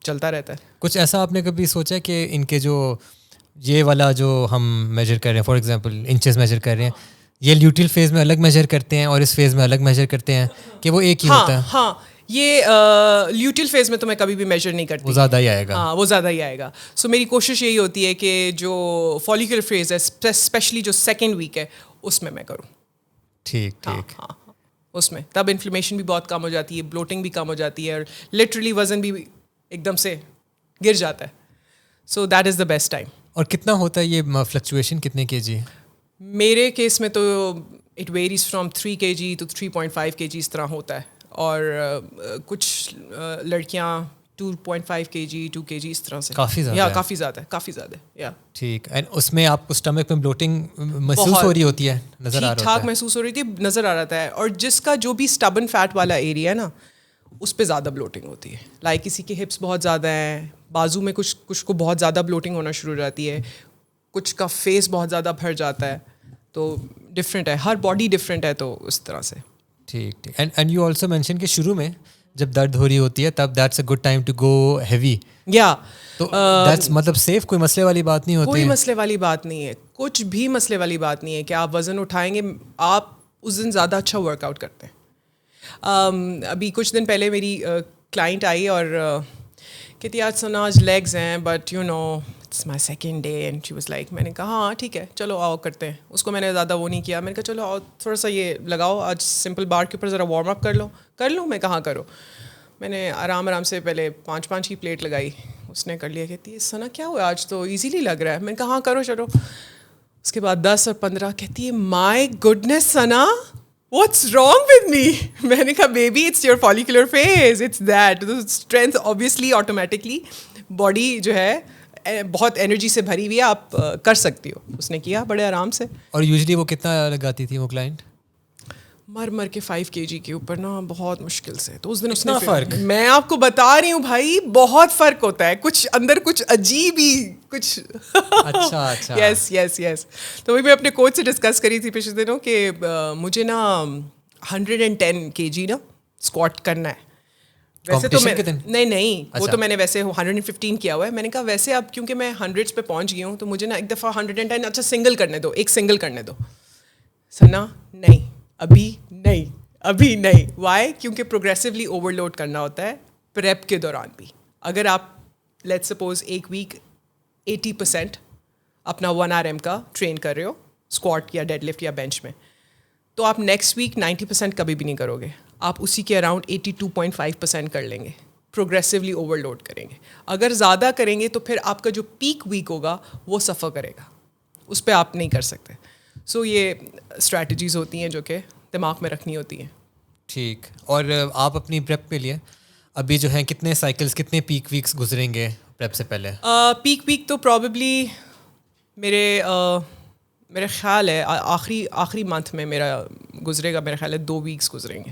چلتا رہتا ہے. کچھ ایسا آپ نے کبھی سوچا کہ ان کے جو یہ والا جو ہم میجر کر رہے ہیں, فار ایگزامپل انچز میجر کر رہے ہیں, یہ لیوٹیل فیز میں الگ میجر کرتے ہیں اور اس فیز میں الگ میجر کرتے ہیں, کہ وہ ایک ہی ہوتا ہے؟ ہاں, یہ لیوٹیل فیز میں تو میں کبھی بھی میجر نہیں کرتی, وہ زیادہ ہی آئے گا. ہاں, وہ زیادہ ہی آئے گا. سو میری کوشش یہی ہوتی ہے کہ جو فولیکولر فیز ہے, اسپیشلی جو 2nd week ہے, اس میں کروں. ٹھیک. ہاں, اس میں تب انفلیمیشن بھی بہت کم ہو جاتی ہے, بلوٹنگ بھی کم ہو جاتی ہے, اور لٹرلی وزن بھی ایک دم سے گر جاتا ہے. So that is the best time. اور کتنا ہوتا ہے یہ فلکچویشن, کتنے kg؟ میرے کیس میں تو it varies from 3 kg to 3.5 kg اس طرح ہوتا ہے, اور کچھ لڑکیاں 2.5 kg 2 kg اس طرح سے. کافی زیادہ ہے. ٹھیک. اینڈ اس میں آپ کو اسٹمک میں بلوٹنگ محسوس ہو رہی ہوتی ہے, نظر آ رہا ہے؟ ٹھیک ٹھاک محسوس ہو رہی تھی, نظر آ رہا ہے. اور جس کا جو بھی اسٹبن فیٹ والا ایریا ہے نا, اس پہ زیادہ بلوٹنگ ہوتی ہے. لائک کسی کے ہپس بہت زیادہ ہیں, بازو میں کچھ کو بہت زیادہ بلوٹنگ ہونا شروع ہو جاتی ہے, کچھ کا فیس بہت زیادہ بھر جاتا ہے. تو ڈفرینٹ ہے, ہر باڈی ڈفرینٹ ہے, تو اس طرح سے. ٹھیک. اینڈ یو آلسو مینشن کہ شروع میں جب درد ہو رہی ہوتی ہے تب that's a good time to go heavy. یا تو دیٹس مطلب سیف, کوئی مسئلے والی بات نہیں ہوتی؟ کوئی مسئلے والی بات نہیں ہے, کچھ بھی مسئلے والی بات نہیں ہے کہ آپ وزن اٹھائیں گے, آپ اس دن زیادہ اچھا ورک آؤٹ کرتے ہیں. ابھی کچھ دن پہلے میری کلائنٹ آئی اور کہتی آج ثنا آج لیگز ہیں, but you know it's my 2nd day, and she was like, میں نے کہا ہاں ٹھیک ہے چلو آؤ کرتے ہیں. اس کو میں نے زیادہ وہ نہیں کیا, میں نے کہا چلو آؤ تھوڑا سا یہ لگاؤ, آج سمپل بار کے اوپر ذرا وارم اپ کر لو. میں کہاں کرو, میں نے آرام سے پہلے 5 کی پلیٹ لگائی, اس نے کر لیا. کہتی ہے ثنا کیا ہوا, آج تو ایزیلی لگ رہا ہے. میں نے کہا ہاں کرو چلو. اس کے بعد 10 اور 15. کہتی ہے my goodness Sana what's wrong with me. میں نے کہا baby it's your follicular phase, it's that strength obviously automatically body جو ہے بہت انرجی سے بھری ہوئی ہے, آپ کر سکتی ہو. اس نے کیا بڑے آرام سے. اور یوزلی وہ کتنا لگاتی تھی وہ کلائنٹ؟ مر کے 5 kg کے اوپر نا, بہت مشکل سے. تو اس دن اس نے فرق, میں آپ کو بتا رہی ہوں بھائی, بہت فرق ہوتا ہے. کچھ اندر کچھ عجیب ہی کچھ. اچھا. یس. تو وہی میں اپنے کوچ سے ڈسکس کری تھی پچھلے دنوں کہ مجھے نا 110 kg نا اسکواٹ کرنا ہے. ویسے تو میں کے دن نہیں وہ تو میں نے ویسے 115 کیا ہوا ہے. میں نے کہا ویسے اب کیونکہ میں 100s پہ پہنچ گئی ہوں تو مجھے نا ایک دفعہ 110 اچھا سنگل کرنے دو, ایک سنگل کرنے دو. سنا نہیں, ابھی نہیں. وائی؟ کیونکہ پروگریسولی اوور لوڈ کرنا ہوتا ہے پریپ کے دوران بھی. اگر آپ لیٹ سپوز ایک ویک 80% اپنا 1 RM کا ٹرین کر رہے ہو اسکواٹ یا ڈیڈ لفٹ یا بینچ میں, تو آپ نیکسٹ ویک 90% کبھی بھی نہیں کرو گے. آپ اسی کے اراؤنڈ 82.5% کر لیں گے. پروگریسولی اوور لوڈ کریں گے. اگر زیادہ کریں گے تو پھر آپ کا جو پیک ویک ہوگا وہ سفر کرے گا, اس پہ آپ نہیں کر سکتے. سو یہ اسٹریٹجیز ہوتی ہیں جو کہ دماغ میں رکھنی ہوتی ہیں. ٹھیک. اور آپ اپنی پریپ کے لیے ابھی جو ہیں کتنے سائیکلس, کتنے پیک ویکس گزریں گے پریپ سے پہلے؟ پیک ویک تو پرابیبلی میرے خیال ہے آخری منتھ میں میرا گزرے گا. میرا خیال ہے 2 ویکس گزریں گے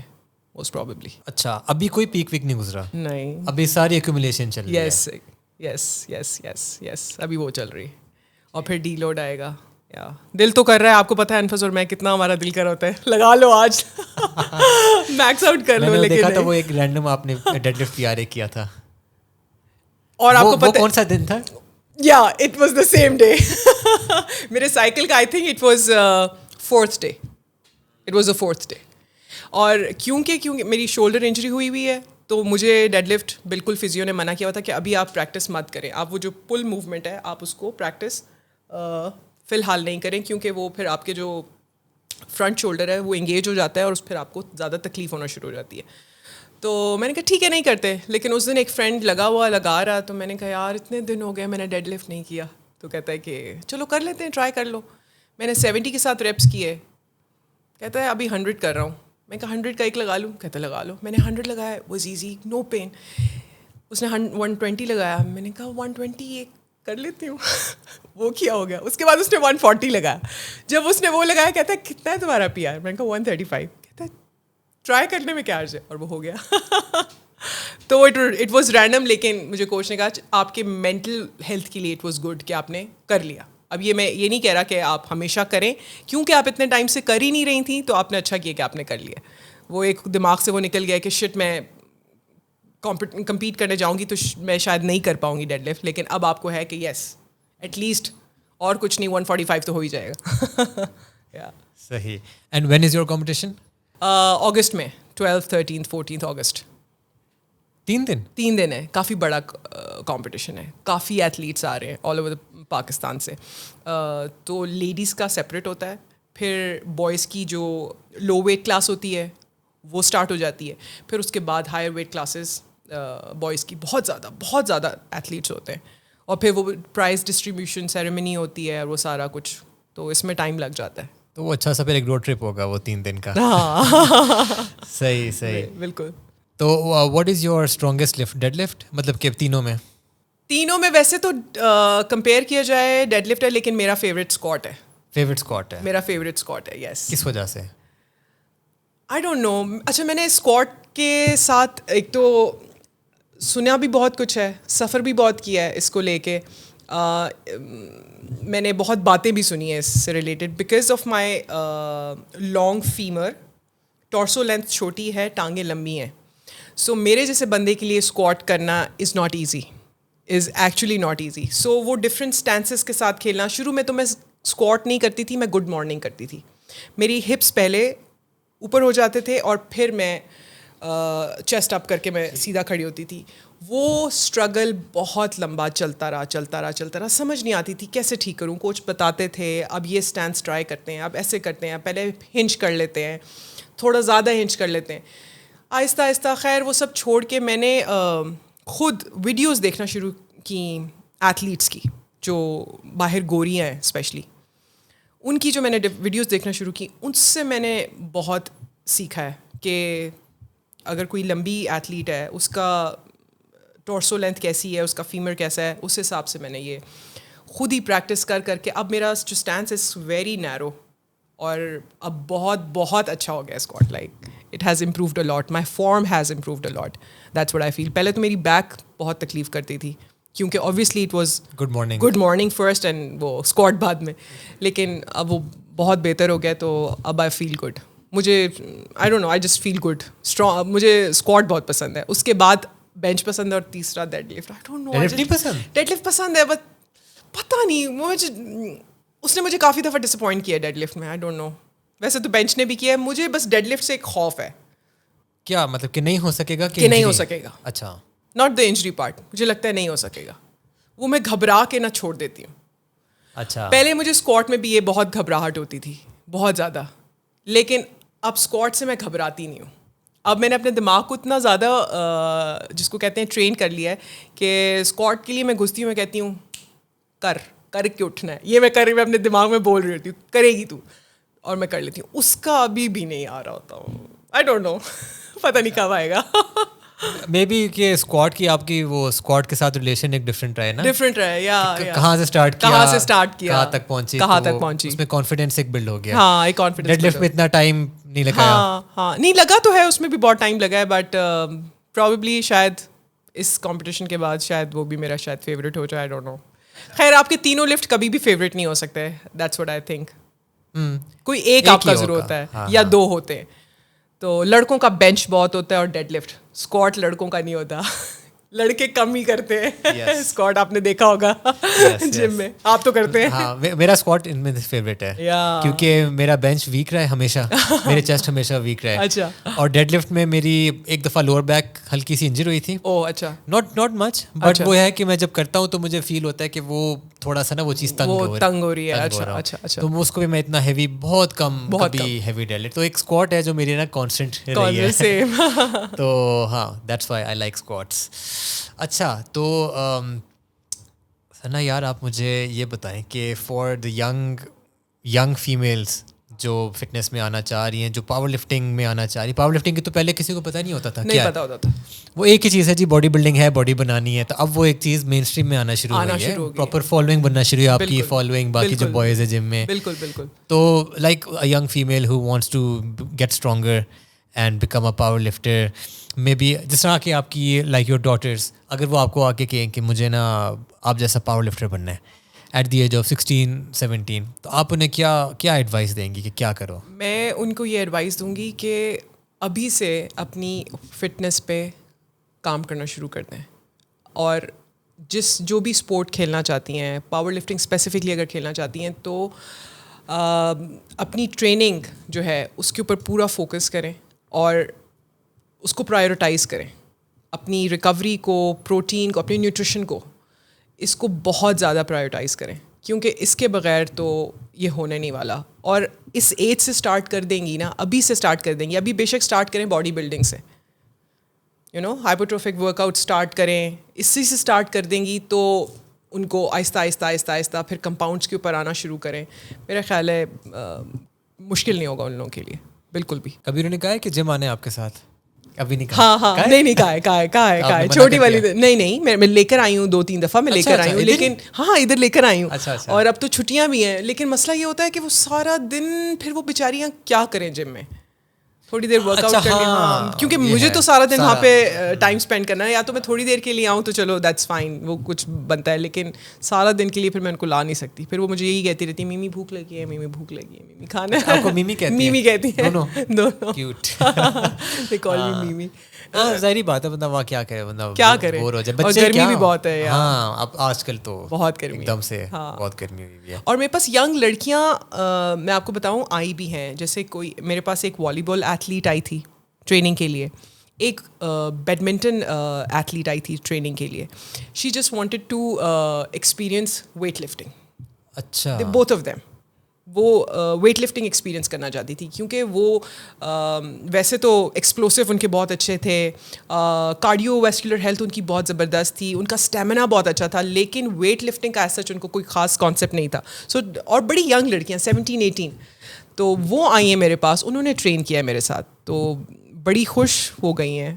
موسٹ پرابیبلی. اچھا, ابھی کوئی پیک ویک نہیں گزرا؟ نہیں, ابھی ساری ایکومولیشن چل رہی ہے. یس ابھی وہ چل رہی ہے. اور پھر ڈی لوڈ آئے گا. دل تو کر رہا ہے, آپ کو پتا ہے انفس اور میں کتنا ہمارا دل کر ہوتا ہے لگا لو آج میکس آؤٹ کر لو. لیکن دیکھا تھا وہ ایک رینڈم آپ نے ڈیڈ لفٹ PR کیا تھا, اور آپ کو پتا کون سا دن تھا؟ It was the same day. میرے سائیکل کا I think it was 4th day. It was the 4th day. اور کیونکہ میری شولڈر انجری ہوئی ہوئی ہے تو مجھے ڈیڈ لفٹ بالکل فزیو نے منع کیا ہوا تھا کہ ابھی آپ پریکٹس مت کریں. آپ وہ جو پل موومنٹ ہے آپ اس کو پریکٹس فی الحال نہیں کریں, کیونکہ وہ پھر آپ کے جو فرنٹ شولڈر ہے وہ انگیج ہو جاتا ہے اور پھر آپ کو زیادہ تکلیف ہونا شروع ہو جاتی ہے. تو میں نے کہا ٹھیک ہے نہیں کرتے. لیکن اس دن ایک فرینڈ لگا رہا تو میں نے کہا یار اتنے دن ہو گئے میں نے ڈیڈ لفٹ نہیں کیا. تو کہتا ہے کہ چلو کر لیتے ہیں, ٹرائی کر لو. میں نے 70 کے ساتھ ریپس کیے. کہتا ہے ابھی 100 کر رہا ہوں. میں کہا 100 کا ایک لگا لوں. کہتا ہے لگا لو. میں نے 100 لگایا, واز ایزی, نو پین. اس نے 120 لگایا. میں نے کہا 120 ایک کر لیتی ہوں. وہ کیا ہو گیا. اس کے بعد اس نے 140 لگایا. جب اس نے وہ لگایا کہتا ہے کتنا ہے تمہارا PR؟ میں نے کہا 135. کہتا ہے ٹرائی کرنے میں کیا عرض ہے, اور وہ ہو گیا. تو اٹ واز رینڈم, لیکن مجھے کوچ نے کہا آپ کے مینٹل ہیلتھ کے لیے اٹ واز گڈ کہ آپ نے کر لیا. اب میں یہ نہیں کہہ رہا کہ آپ ہمیشہ کریں, کیونکہ آپ اتنے ٹائم سے کر ہی نہیں رہی تھیں تو آپ نے اچھا کیا کہ آپ نے کر لیا. وہ ایک دماغ سے وہ نکل گیا کہ شٹ میں کمپیٹ کرنے جاؤں گی تو میں شاید نہیں کر پاؤں گی ڈیڈ لفٹ. لیکن اب آپ کو ہے کہ یس ایٹ لیسٹ اور کچھ نہیں 145 تو ہو ہی جائے گا. صحیح. And when is your competition? August میں 12th 13th 14th اگست. 3 دن ہے. کافی بڑا کمپٹیشن ہے. کافی ایتھلیٹس آ رہے ہیں آل اوور پاکستان سے. تو لیڈیز کا سپریٹ ہوتا ہے, پھر بوائز کی جو لو ویٹ کلاس ہوتی ہے وہ اسٹارٹ ہو جاتی ہے, پھر اس کے بعد ہائر ویٹ کلاسز بوائز کی بہت زیادہ ایتھلیٹس ہوتے ہیں, اور پھر وہ پرائز ڈسٹریبیوشن سیریمنی ہوتی ہے اور وہ سارا کچھ, تو اس میں ٹائم لگ جاتا ہے. تو وہ اچھا سا پھر ایک روڈ ٹرپ ہوگا وہ 3 دن کا. صحیح بالکل. تو what is your strongest lift? Dead lift مطلب کہ تینوں میں ویسے تو کمپیئر کیا جائے ڈیڈ لفٹ ہے, لیکن میرا فیوریٹ اسکواٹ ہے. میرا فیوریٹ اسکواٹ ہے. یس. کس وجہ سے؟ I don't know. اچھا میں نے اسکواٹ کے ساتھ ایک تو سنا بھی بہت کچھ ہے, سفر بھی بہت کیا ہے اس کو لے کے. میں نے بہت باتیں بھی سنی ہیں اس سے related, because of my long femur. Torso length چھوٹی ہے, ٹانگیں لمبی ہیں. سو میرے جیسے بندے کے لیے اسکواٹ کرنا از ایکچولی ناٹ ایزی. سو وہ ڈفرینٹ اسٹینسز کے ساتھ کھیلنا. شروع میں تو میں اسکواٹ نہیں کرتی تھی, میں گڈ مارننگ کرتی تھی. میری ہپس پہلے اوپر ہو جاتے تھے اور پھر میں چیسٹ اپ کر کے میں سیدھا کھڑی ہوتی تھی. وہ اسٹرگل بہت لمبا چلتا رہا, سمجھ نہیں آتی تھی کیسے ٹھیک کروں. کوچ بتاتے تھے اب یہ اسٹینس ٹرائی کرتے ہیں, اب ایسے کرتے ہیں, پہلے ہنچ کر لیتے ہیں, تھوڑا زیادہ ہنچ کر لیتے ہیں. آہستہ خیر وہ سب چھوڑ کے میں نے خود ویڈیوز دیکھنا شروع کی ایتھلیٹس کی جو باہر گوریاں ہیں اسپیشلی. ان کی جو میں نے ویڈیوز دیکھنا شروع کی, ان سے میں نے بہت سیکھا ہے کہ اگر کوئی لمبی ایتھلیٹ ہے اس کا ٹورسو لینتھ کیسی ہے, اس کا فیمر کیسا ہے, اس حساب سے میں نے یہ خود ہی پریکٹس کر کے اب میرا جو اسٹینس از ویری نیرو, اور اب بہت اچھا ہو گیا squat. Like it has improved a lot, my form has improved a lot. That's what I feel. پہلے تو میری بیک بہت تکلیف کرتی تھی کیونکہ obviously it was good morning first and وہ اسکواٹ بعد میں, لیکن اب وہ بہت بہتر ہو گیا, تو اب آئی فیل گڈ. مجھے I don't know I just feel good strong. مجھے اسکواٹ بہت پسند ہے, اس کے بعد بینچ پسند ہے, اور تیسرا dead lift. I don't know, dead lift پسند ہے بٹ پتہ نہیں مجھے اس نے مجھے کافی دفعہ ڈسپوائنٹ کیا ڈیڈ لفٹ میں. آئی ڈونٹ نو, ویسے تو بینچ نے بھی کیا ہے, مجھے بس ڈیڈ لفٹ سے ایک خوف ہے. کیا مطلب کہ نہیں ہو سکے گا؟ کہ نہیں ہو سکے گا. اچھا, ناٹ دا انجری پارٹ, مجھے لگتا ہے نہیں ہو سکے گا. وہ میں گھبرا کے نہ چھوڑ دیتی ہوں. اچھا, پہلے مجھے اسکواٹ میں بھی یہ بہت گھبراہٹ ہوتی تھی, بہت زیادہ, لیکن اب اسکواٹ سے میں گھبراتی نہیں ہوں. اب میں نے اپنے دماغ کو اتنا زیادہ جس کو کہتے ہیں ٹرین کر لیا ہے کہ اسکواٹ کے لیے میں گھستی ہوں, میں کہتی ہوں کر کے اٹھنا ہے, یہ میں اپنے دماغ میں بول رہی ہوتی ہوں کرے گی تو, اور میں کر لیتی ہوں. اس کا ابھی بھی نہیں آ رہا ہوتا ہوں. آئی ڈونٹ نو, پتہ نہیں کب آئے گا. مے بی کہ اسکواڈ کی آپ کی وہ اسکواڈ کے ساتھ ریلیشن ایک ڈفرینٹ رہے نا, ڈفرینٹ رہے. یا کہاں سے اسٹارٹ کیا, کہاں تک پہنچی, اس میں کانفیڈینس ایک بلڈ ہو گیا. ہاں, ایک کانفیڈینس. ڈیڈ لفٹ میں اتنا ٹائم نہیں لگا. ہاں نہیں لگا تو ہے, اس میں بھی بہت ٹائم لگا ہے, بٹ پرابیبلی شاید اس کمپٹیشن کے بعد شاید وہ بھی میرا شاید فیوریٹ ہو جائے. I don't know. خیر, آپ کے تینوں لفٹ کبھی بھی فیوریٹ نہیں ہو سکتے. That's what I think. کوئی ایک آپ کا ضرور ہوتا ہے یا دو ہوتے ہیں. تو لڑکوں کا بینچ بہت ہوتا ہے اور ڈیڈ لفٹ. اسکواٹ لڑکوں کا نہیں ہوتا, لڑکے کم ہی کرتے ہیں. اسکواٹ آپ نے دیکھا ہوگا جم میں, آپ تو کرتے ہیں. ہاں, میرا اسکواٹ ان میں فیوریٹ ہے کیونکہ میرا بینچ ویک رہا ہے ہمیشہ, میرے چیسٹ ہمیشہ ویک رہا ہے. اچھا. اور ڈیڈ لفٹ میں میری ایک دفعہ لوور بیک ہلکی سی انجری ہوئی تھی. اوہ اچھا. ناٹ مچ, بٹ وہ ہے کہ میں جب کرتا ہوں تو مجھے فیل ہوتا ہے کہ وہ تھوڑا سا نا وہ چیز تنگ ہو رہی ہے. اچھا اچھا. تو اس کو بھی میں اتنا ہیوی بہت کم ہیوی ڈیڈ لفٹ. تو ایک اسکواٹ ہے جو میری نا کانسٹنٹ رہی ہے. تو ہاں, that's why I like squats. اچھا, تو ثنا یار آپ مجھے یہ بتائیں کہ فار دا ینگ فیمیلس جو فٹنس میں آنا چاہ رہی ہیں, جو پاور لفٹنگ میں آنا چاہ رہی, پاور لفٹنگ کی تو پہلے کسی کو پتہ نہیں ہوتا تھا, نہیں پتہ ہوتا تھا, وہ ایک ہی چیز ہے جی, باڈی بلڈنگ ہے, باڈی بنانی ہے. تو اب وہ ایک چیز مین اسٹریم میں آنا شروع ہوئی ہے, پراپر فالوئنگ بننا شروع ہے, آپ کی فالوئنگ باقی جو بوائز ہے جم میں. بالکل بالکل. تو like a young female who wants to get stronger and become a power lifter, may be جس طرح کہ آپ کی لائک یور ڈاٹرس, اگر وہ آپ کو آ کے کہیں کہ مجھے نا آپ جیسا پاور لفٹر بننا ہے ایٹ دی ایج آف 16-17, تو آپ انہیں کیا ایڈوائس دیں گی کہ کیا کرو؟ میں ان کو یہ ایڈوائس دوں گی کہ ابھی سے اپنی فٹنس پہ کام کرنا شروع کر دیں, اور جو بھی اسپورٹ کھیلنا چاہتی ہیں, پاور لفٹنگ اسپیسیفکلی اگر کھیلنا چاہتی ہیں, تو اپنی ٹریننگ جو ہے اس کے اوپر پورا فوکس کریں اور اس کو پرائیورٹائز کریں. اپنی ریکوری کو, پروٹین کو, اپنی نیوٹریشن کو, اس کو بہت زیادہ پرائیورٹائز کریں, کیونکہ اس کے بغیر تو یہ ہونے نہیں والا. اور اس ایج سے اسٹارٹ کر دیں گی نا, ابھی سے اسٹارٹ کر دیں گی, ابھی بے شک اسٹارٹ کریں باڈی بلڈنگ سے, ہائپرٹروفک ورک آؤٹ اسٹارٹ کریں, اسی سے اسٹارٹ کر دیں گی تو ان کو آہستہ آہستہ آہستہ آہستہ پھر کمپاؤنڈس کے اوپر آنا شروع کریں. میرا خیال ہے مشکل نہیں ہوگا ان لوگوں کے لیے بالکل بھی. کبھی انہوں نے کہا ہے کہ جم آنے آپ کے ساتھ؟ ابھی نہیں کہا. ہاں نہیں کہا ہے چھوٹی والی نہیں میں لے کر آئی ہوں 2-3 دفعہ میں لے کر آئی ہوں, لیکن ہاں ادھر لے کر آئی ہوں. اور اب تو چھٹیاں بھی ہیں, لیکن مسئلہ یہ ہوتا ہے کہ وہ سارا دن پھر وہ بیچاریاں کیا کریں جم میں, تھوڑی دیر ورک آؤٹ کر لیں, کیونکہ مجھے تو سارا دن وہاں پہ ٹائم اسپینڈ کرنا ہے. یا تو میں تھوڑی دیر کے لیے آؤں تو چلو دیٹس فائن, وہ کچھ بنتا ہے, لیکن سارا دن کے لیے پھر میں ان کو لا نہیں سکتی. پھر وہ مجھے یہی کہتی رہتی, میمی بھوک لگی ہے, میمی بھوک لگی ہے, میمی کھانا ہے. آپ کو میمی کہتی ہیں دونوں, کیوٹ, دے کال می میمی. ہاں ظاہری بات ہے, بندہ وہاں کیا کرے, بندہ کیا کرے, بور ہو جائے. اور گرمی بھی بہت ہے. ہاں اب آج کل تو بہت گرمی, ایک دم سے بہت گرمی ہوئی ہے. اور میرے پاس ینگ لڑکیاں میں آپ کو بتاؤں آئی بھی ہیں. جیسے کوئی میرے پاس ایک والی بال ایتھلیٹ آئی تھی ٹریننگ کے لیے, ایک بیڈمنٹن ایتھلیٹ آئی تھی ٹریننگ کے لیے. She just wanted to experience weight lifting. اچھا, بوتھ آف دیم, وہ ویٹ لفٹنگ ایکسپیرئنس کرنا چاہتی تھی, کیونکہ وہ ویسے تو ایکسپلوسو ان کے بہت اچھے تھے, کارڈیو ویسکولر ہیلتھ ان کی بہت زبردست تھی, ان کا اسٹیمنا بہت اچھا تھا, لیکن ویٹ لفٹنگ کا ایسا ان کو کوئی خاص کانسیپٹ نہیں تھا. سو اور بڑی ینگ لڑکیاں 17-18, تو وہ آئی ہیں میرے پاس, انہوں نے ٹرین کیا ہے میرے ساتھ, تو بڑی خوش ہو گئی ہیں.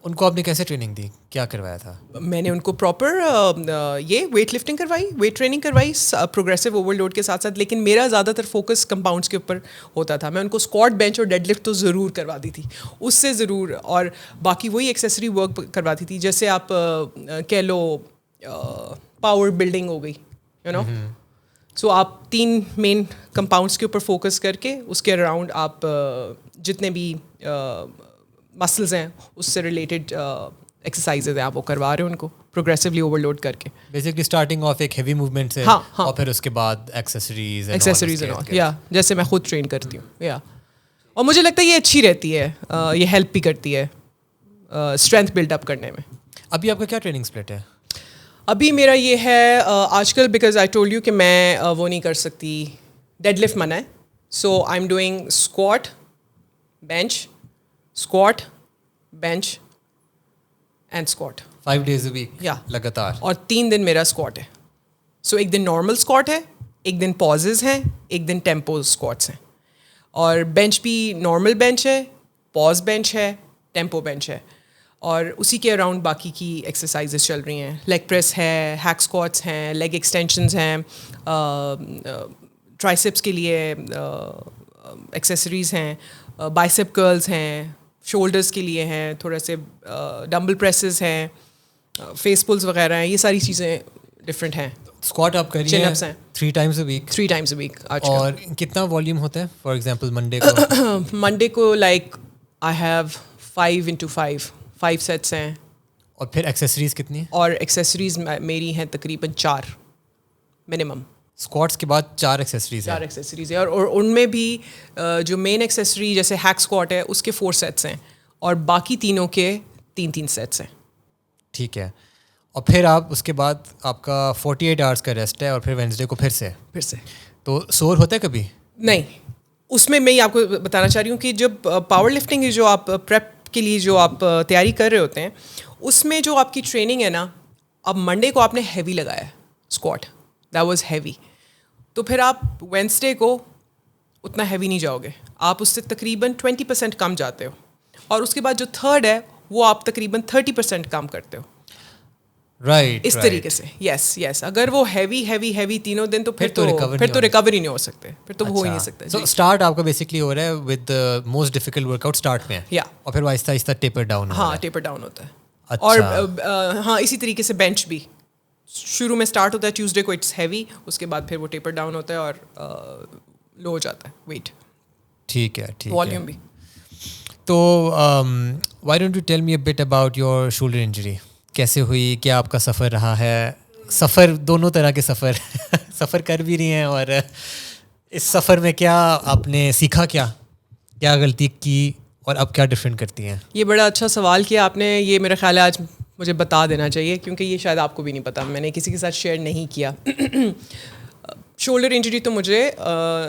ان کو آپ نے کیسے ٹریننگ دی, کیا کروایا تھا؟ میں نے ان کو پراپر یہ ویٹ لفٹنگ کروائی, ویٹ ٹریننگ کروائی پروگریسو اوور لوڈ کے ساتھ ساتھ, لیکن میرا زیادہ تر فوکس کمپاؤنڈس کے اوپر ہوتا تھا. میں ان کو اسکواٹ, بینچ اور ڈیڈ لفٹ تو ضرور کرواتی تھی, اس سے ضرور, اور باقی وہی ایکسیسری ورک کرواتی تھی. جیسے آپ کہہ لو پاور بلڈنگ ہو گئی, سو آپ 3 مین کمپاؤنڈس کے اوپر فوکس کر کے اس کے اراؤنڈ آپ جتنے بھی مسلز ہیں اس سے ریلیٹڈ ایکسرسائزز ہیں آپ وہ کروا رہے ہیں ان کو پروگریسولی اوور لوڈ کر کے. بیسکلی اسٹارٹنگ آف ایک ہیوی موومنٹ سے اور پھر اس کے بعد ایکسیسریز یا جیسے میں خود ٹرین کرتی ہوں یا اور مجھے لگتا ہے یہ اچھی رہتی ہے, یہ ہیلپ بھی کرتی ہے اسٹرینتھ بلڈ اپ کرنے میں. ابھی آپ کا کیا ٹریننگ اسپلٹ ہے؟ ابھی میرا یہ ہے آج کل بیکاز آئی ٹولڈ یو کہ میں وہ نہیں کر سکتی, ڈیڈ لفٹ منع ہے. So I am doing squat bench and squat 5 days a week لگاتار, اور 3 دن میرا اسکواٹ ہے. سو ایک دن نارمل اسکواٹ ہے, ایک دن پازز ہیں, ایک دن ٹیمپوز اسکواٹس ہیں, اور بینچ بھی نارمل بینچ ہے, پاز بینچ ہے, ٹیمپو بینچ ہے, اور اسی کے اراؤنڈ باقی کی ایکسرسائزز چل رہی ہیں. لیگ پریس ہے, ہیک اسکواٹس ہیں, لیگ ایکسٹینشنز ہیں, ٹرائسپس کے لیے ایکسیسریز ہیں, بائسپ کرلز ہیں, شولڈرز کے لیے ہیں, تھوڑے سے ڈمبل پریسز ہیں, فیس پلز وغیرہ ہیں. یہ ساری چیزیں ڈفرینٹ ہیں. اسکواٹ آپ کر رہی ہیں 3 times a week 3 times a week. اور کتنا والیوم ہوتا ہے فار ایگزامپل منڈے کو لائک آئی ہیو 5 سیٹس ہیں. اور پھر ایکسیسریز کتنی ہیں؟ اور ایکسیسریز میری ہیں تقریباً 4 منیمم. اسکواٹس کے بعد 4 ایکسیسریز ہیں. 4 ایکسیسریز ہیں, اور ان میں بھی جو مین ایکسیسری جیسے ہیک اسکواٹ ہے اس کے 4 سیٹس ہیں, اور باقی تینوں کے 3 سیٹس ہیں. ٹھیک ہے. اور پھر آپ اس کے بعد آپ کا 48 hours کا ریسٹ ہے, اور پھر وینسڈے کو پھر سے تو سور ہوتا ہے کبھی؟ نہیں, اس میں یہ آپ کو بتانا چاہ رہی ہوں کہ جب پاور لفٹنگ جو آپ پریپ کے لیے جو آپ تیاری کر رہے ہوتے ہیں اس میں جو آپ کی ٹریننگ ہے نا, اب منڈے کو آپ نے ہیوی لگایا اسکواٹ, دیٹ واز ہیوی, تو پھر آپ وینسڈے کو اتنا ہیوی نہیں جاؤ گے, آپ اس سے تقریباً 20% کم جاتے ہو, اور اس کے بعد جو تھرڈ ہے وہ آپ تقریباً 30% کم کرتے ہو. رائٹ, اس طریقے سے. یس اگر وہ ہیوی تینوں دن تو پھر تو ریکوری نہیں ہو سکتے, پھر تو ہو ہی نہیں سکتے. سو اسٹارٹ آپ کا بیسکلی ہو رہا ہے with most difficult work out start میں, اور پھر آہستہ آہستہ ٹیپر ڈاؤن. ہاں, ٹیپر ڈاؤن ہوتا ہے. اور ہاں اسی طریقے سے بینچ بھی شروع میں اسٹارٹ ہوتا ہے ٹیوزڈے کو اٹس ہیوی, اس کے بعد پھر وہ ٹیپر ڈاؤن ہوتا ہے اور لو ہو جاتا ہے ویٹ. ٹھیک ہے, والیوم بھی. تو Y don't you tell me a bit about your shoulder injury? کیسے ہوئی, کیا آپ کا سفر رہا ہے؟ سفر دونوں طرح کے سفر کر بھی رہی ہیں, اور اس سفر میں کیا آپ نے سیکھا, کیا غلطی کی, اور اب کیا ڈفرینٹ کرتی ہیں؟ یہ بڑا اچھا سوال کیا آپ نے. یہ میرا خیال ہے آج مجھے بتا دینا چاہیے, کیونکہ یہ شاید آپ کو بھی نہیں پتا, میں نے کسی کے ساتھ شیئر نہیں کیا. شولڈر انجری تو مجھے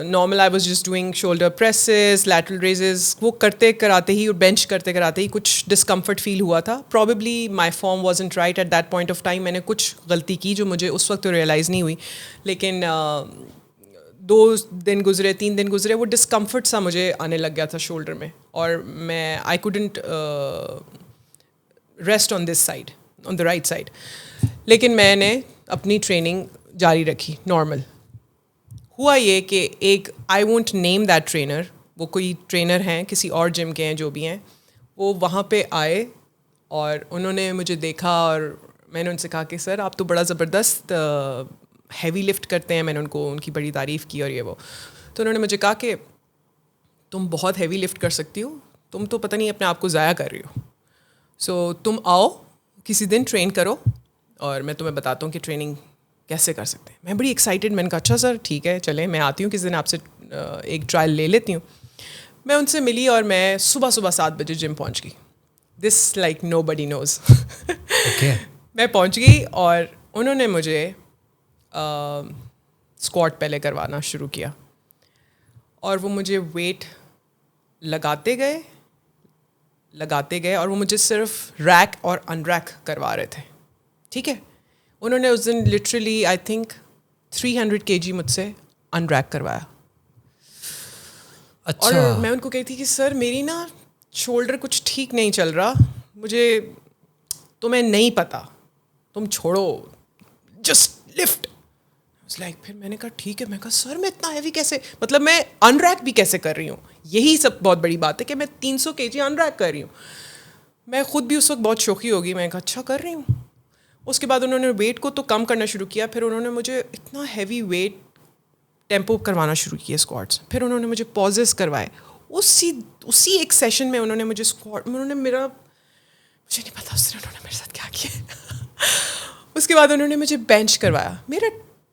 normal, I was just doing shoulder presses, lateral raises, وہ کرتے کراتے ہی اور بینچ کرتے کراتے ہی کچھ ڈسکمفرٹ فیل ہوا تھا. Probably my form wasn't right at that point of time. میں نے کچھ غلطی کی جو مجھے اس وقت ریئلائز نہیں ہوئی, لیکن 2 دن گزرے, 3 دن گزرے, وہ ڈسکمفرٹ سا مجھے آنے لگ گیا تھا شولڈر میں, اور میں I couldn't rest on this side, on the right side. لیکن میں نے اپنی ٹریننگ جاری رکھی نارمل. ہوا یہ کہ ایک I won't name that trainer, وہ کوئی ٹرینر ہیں کسی اور جم کے ہیں جو بھی ہیں, وہ وہاں پہ آئے اور انہوں نے مجھے دیکھا, اور میں نے ان سے کہا کہ سر آپ تو بڑا زبردست ہیوی لفٹ کرتے ہیں. میں نے ان کی بڑی تعریف کی اور یہ وہ. تو انہوں نے مجھے کہا کہ تم بہت ہیوی لفٹ کر سکتی ہو, تم تو پتہ نہیں اپنے آپ کو ضائع کر رہی ہو, سو تم آؤ کسی دن ٹرین کرو اور میں تمہیں بتاتا ہوں کہ ٹریننگ کیسے کر سکتے ہیں. میں بڑی ایکسائٹیڈ, میں نے کہا اچھا سر ٹھیک ہے چلیں, میں آتی ہوں کسی دن آپ سے ایک ٹرائل لے لیتی ہوں. میں ان سے ملی اور میں صبح 7 بجے جم پہنچ گئی. دس لائک نو بڈی نوز. میں پہنچ گئی اور انہوں نے مجھے اسکواٹ پہلے کروانا شروع کیا, اور وہ مجھے ویٹ لگاتے گئے اور وہ مجھے صرف ریک اور ان ریک کروا رہے تھے. ٹھیک ہے, انہوں نے اس دن لٹرلی آئی تھنک 300 kg مجھ سے ان ریک کروایا. اور میں ان کو کہتی کہ سر میری نا شولڈر کچھ ٹھیک نہیں چل رہا, مجھے تمہیں نہیں پتا, تم چھوڑو, جسٹ لفٹ. لائک پھر میں نے کہا ٹھیک ہے. میں کہا سر میں اتنا ہیوی کیسے, مطلب میں ان ریک بھی کیسے کر رہی ہوں, یہی سب بہت بڑی بات ہے کہ میں 300 kg ان ریک کر رہی ہوں. میں خود بھی اس وقت بہت شوقی ہوگی, میں کہا اچھا کر رہی ہوں. اس کے بعد انہوں نے ویٹ کو تو کم کرنا شروع کیا, پھر انہوں نے مجھے اتنا ہیوی ویٹ ٹیمپو کروانا شروع کیے اسکواٹس. پھر انہوں نے مجھے پازز کروائے. اسی ایک سیشن میں انہوں نے مجھے انہوں نے مجھے نہیں پتا اس دن انہوں نے میرے ساتھ کیا کیا. اس کے بعد انہوں نے مجھے بینچ کروایا.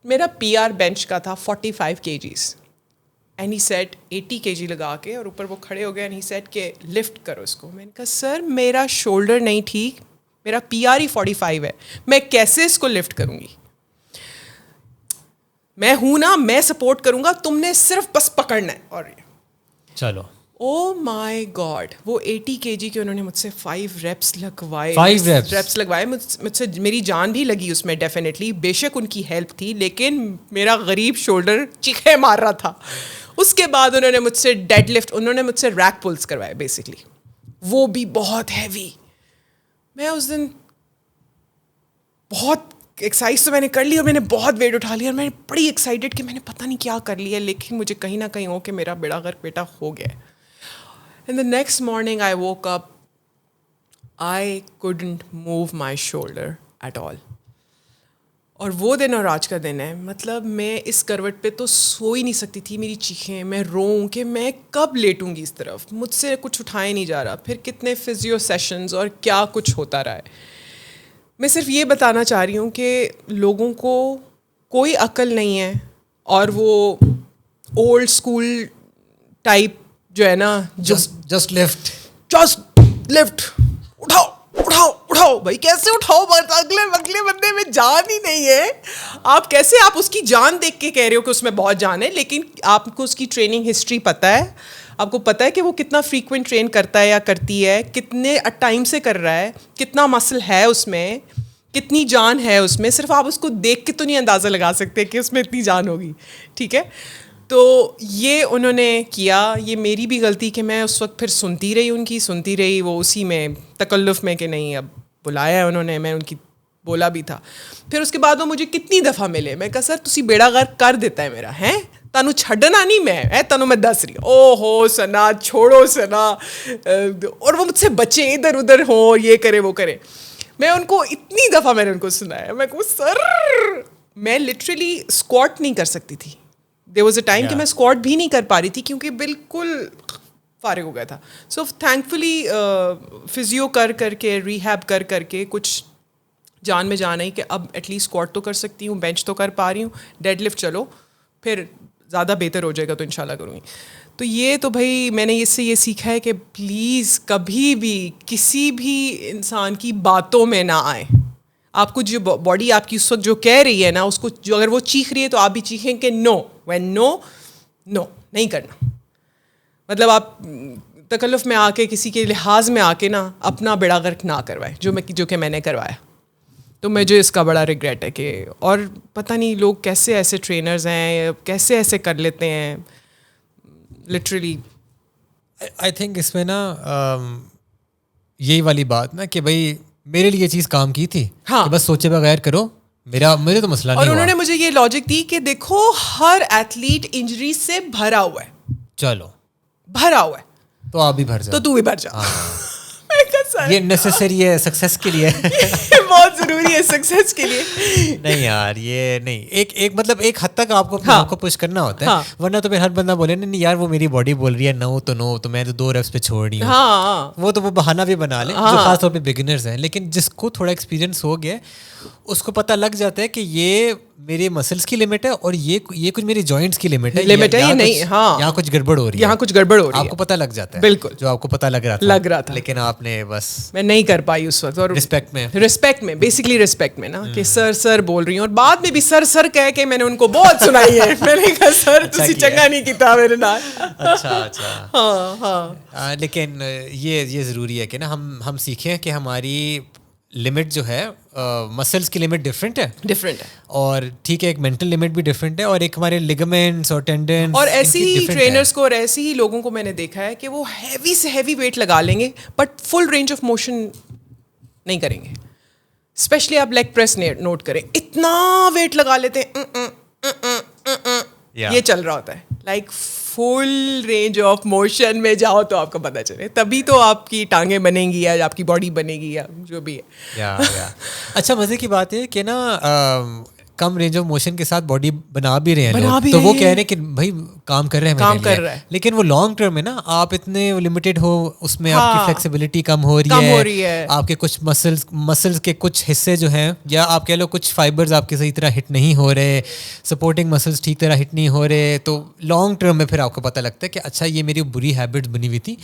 میرا PR بینچ کا تھا 45 kgs and he set 80 kg لگا کے, اور اوپر وہ کھڑے ہو گئے اینڈ ہی سیٹ کہ لفٹ کرو اس کو. میں نے کہا سر میرا شولڈر نہیں ٹھیک, میرا PR ہی 45 ہے, میں کیسے اس کو لفٹ کروں گی؟ میں ہوں نا, میں سپورٹ کروں گا, تم نے صرف بس پکڑنا ہے. اور چلو او مائی گاڈ, وہ 80 kg کے انہوں نے مجھ سے 5 reps لگوائے. 5 reps لگوائے مجھ سے. میری جان بھی لگی اس میں ڈیفینیٹلی, بے شک ان کی ہیلپ تھی, لیکن میرا غریب شولڈر چیخے مار رہا تھا. اس کے بعد انہوں نے مجھ سے ڈیڈ لفٹ, انہوں نے مجھ سے ریک پلس کروائے بیسکلی, وہ بھی بہت ہیوی. میں اس دن بہت ایکسرسائز تو میں نے کر لی اور میں نے بہت ویٹ اٹھا لیا, اور میں بڑی ایکسائٹیڈ کہ میں نے پتہ نہیں کیا کر لیا, لیکن مجھے کہیں نہ کہیں ہو کہ میرا بیڑا غرق بیٹا ہو گیا. And the next morning I woke up, I couldn't move my shoulder at all. اور وہ دن اور آج کا دن ہے, مطلب میں اس کروٹ پہ تو سو ہی نہیں سکتی تھی. میری چیخیں, میں روؤں کہ میں کب لیٹوں گی اس طرف, مجھ سے کچھ اٹھایا نہیں جا رہا. پھر کتنے فزیو سیشنز اور کیا کچھ ہوتا رہا ہے. میں صرف یہ بتانا چاہ رہی ہوں کہ لوگوں کو کوئی عقل نہیں ہے, اور وہ اولڈ اسکول ٹائپ جو ہے نا, جسٹ لفٹ اٹھاؤ بھائی, کیسے اٹھاؤ, اگلے بندے میں جان ہی نہیں ہے. آپ کیسے, آپ اس کی جان دیکھ کے کہہ رہے ہو کہ اس میں بہت جان ہے, لیکن آپ کو اس کی ٹریننگ ہسٹری پتہ ہے, آپ کو پتہ ہے کہ وہ کتنا فریکوینٹ ٹرین کرتا ہے یا کرتی ہے, کتنے ٹائم سے کر رہا ہے, کتنا مسل ہے اس میں, کتنی جان ہے اس میں. صرف آپ اس کو دیکھ کے تو نہیں اندازہ لگا سکتے کہ اس میں اتنی جان ہوگی. ٹھیک ہے, تو یہ انہوں نے کیا. یہ میری بھی غلطی کہ میں اس وقت پھر سنتی رہی, وہ اسی میں تکلف میں کہ نہیں اب بلایا ہے انہوں نے, میں ان کی بولا بھی تھا. پھر اس کے بعد وہ مجھے کتنی دفعہ ملے, میں کہا سر تسی بیڑا غرق کر دیتا ہے میرا, ہیں تانوں چھڈنا نہیں میں, تانوں میں دس رہی, او ہو سنا چھوڑو سنا. اور وہ مجھ سے بچے ادھر ادھر ہوں, یہ کرے وہ کرے. میں ان کو اتنی دفعہ میں نے ان کو سنایا, میں کہوں سر میں لٹرلی اسکواٹ نہیں کر سکتی تھی. دیر واز اے ٹائم کہ میں اسکواٹ بھی نہیں کر پا رہی تھی کیونکہ بالکل فارغ ہو گیا تھا. سو تھینکفلی فزیو کر کے, ریہیب کر کے کچھ جان میں جان آئی کہ اب ایٹ لیسٹ اسکواٹ تو کر سکتی ہوں, بینچ تو کر پا رہی ہوں, ڈیڈ لفٹ چلو پھر زیادہ بہتر ہو جائے گا تو انشاءاللہ کروں گی. تو یہ تو بھائی میں نے اس سے یہ سیکھا ہے کہ پلیز کبھی بھی کسی بھی انسان کی باتوں میں نہ آئیں. آپ کو جو باڈی آپ کی اس وقت جو کہہ رہی ہے نا, اس کو جو اگر وہ چیخ رہی ہے تو آپ بھی چیخیں کہ نو, وین نو نہیں کرنا. مطلب آپ تکلف میں آ کے کسی کے لحاظ میں آ کے نا اپنا بیڑا غرق نہ کروائے, جو کہ میں نے کروایا. تو مجھے اس کا بڑا ریگریٹ ہے کہ, اور پتہ نہیں لوگ کیسے ایسے ٹرینرز ہیں, کیسے ایسے کر لیتے ہیں لٹرلی. آئی تھنک اس میں نا یہی والی بات نا کہ بھائی میرے لیے یہ چیز کام کی تھی, ہاں بس سوچے بغیر کرو, میرے تو مسئلہ نہیں. اور انہوں نے مجھے یہ لاجک دی کہ دیکھو ہر ایتھلیٹ انجری سے بھرا ہوا ہے, چلو بھرا ہوا ہے, تو آپ بھی بھر جاؤ, تو تو بھی بھر جا. یہ نیسیسری ہے سکسیس کے لیے, بہت ضروری ہے سکسیس کے لیے. نہیں یار یہ نہیں, ایک مطلب ایک حد تک آپ کو پش کرنا ہوتا ہے, ورنہ تو پھر ہر بندہ بولے نہیں یار وہ میری باڈی بول رہی ہے نو تو میں تو 2 reps پہ چھوڑ رہی ہوں. وہ تو وہ بہانہ بھی بنا لیں جو خاص طور پہ بگنرز ہیں. لیکن جس کو تھوڑا ایکسپیرینس ہو گیا اس کو پتہ لگ جاتا ہے کہ یہ میرے مسلس کی لمٹ ہے اور یہ کچھ میری جوائنٹس کی لمٹ ہے, یہاں کچھ گڑبڑ ہو رہی ہے, آپ کو پتہ لگ جاتا ہے. بالکل جو آپ کو پتہ لگ رہا تھا لیکن آپ نے بس میں نہیں کر پائی اس وقت. اور رسپیکٹ میں بیسکلی رسپیکٹ میں نا کہ سر بول رہی ہوں, اور بعد میں بھی سر کہہ کے میں نے ان کو بہت سنائی ہے. میں نے کہا سر تسی چنگا نہیں کیتا میرے نال. اچھا ہاں لیکن یہ ضروری ہے کہ نا ہم سیکھیں کہ ہماری لمٹ جو ہے مسلس کی لمٹ ڈفرینٹ ہے, اور ٹھیک ہے ایک مینٹل لمٹ بھی ڈفرینٹ ہے, اور ایک ہمارے لیگمنٹس اور ٹینڈنس. اور ایسی ہی ٹرینرس کو اور ایسی ہی لوگوں کو میں نے دیکھا ہے کہ وہ ہیوی سے ہیوی ویٹ لگا لیں گے but full range of motion نہیں کریں گے. اسپیشلی آپ لیگ پریس نوٹ کریں, اتنا ویٹ لگا لیتے ہیں, یہ چل رہا ہوتا ہے like full range of motion میں جاؤ تو آپ کو پتہ چلے, تبھی تو آپ کی ٹانگیں بنیں گی یا آپ کی باڈی بنے گی یا جو بھی ہے. اچھا مزے کی بات ہے کہ نا کم رینج آف موشن کے ساتھ باڈی بنا بھی رہے ہیں بنا لوگ, بھی تو وہ رہے کہہ ہیں. رہے ہیں کہ بھائی کام کر رہے ہیں کام میرے کر لیے. رہا ہے. لیکن وہ لانگ ٹرم میں نا آپ اتنے لمیٹیڈ ہو, اس میں آپ کی فلیکسیبلٹی کم ہو رہی ہے, آپ کے کچھ مسلس کے کچھ حصے جو ہیں, یا آپ کہہ لو کچھ فائبرز آپ کے صحیح طرح ہٹ نہیں ہو رہے, سپورٹنگ مسلس ٹھیک طرح ہٹ نہیں ہو رہے, تو لانگ ٹرم میں پھر آپ کو پتہ لگتا ہے کہ اچھا یہ میری بری ہیبٹس بنی ہوئی تھی,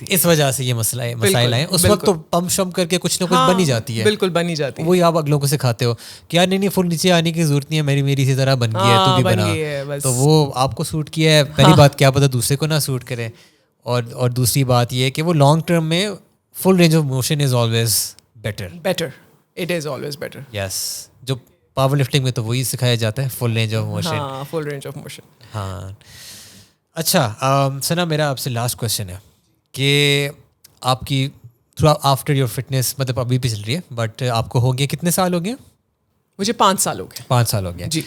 اس وجہ سے یہ مسائل آئے. اس وقت تو پمپ شمپ کر کے کچھ نہ کچھ بن ہی جاتی ہے, بالکل بن ہی جاتی ہے. وہی آپ اگلوں کو سکھاتے ہو کہ یار نہیں فل نیچے آنے کی ضرورت نہیں ہے, میری اسی طرح بن گیا ہے, تو بھی بنا. تو وہ آپ کو سوٹ کیا ہے, پہلی بات کیا پتہ دوسرے کو نہ سوٹ کرے, اور دوسری بات یہ ہے کہ وہ لانگ ٹرم میں full range of motion is always better. It is always better. Yes, جو پاور لفٹنگ میں تو وہی سکھایا جاتا ہے, full range of motion. Full range of motion. ہاں. اچھا ثنا, میرا آپ سے لاسٹ کویشچن ہے کہ آپ کی تھرو آفٹر یور فٹنس, مطلب ابھی بھی چل رہی ہے, بٹ آپ کو ہو گیا کتنے سال ہو گئے؟ مجھے 5 سال ہو گئے. 5 سال ہو گئے جی.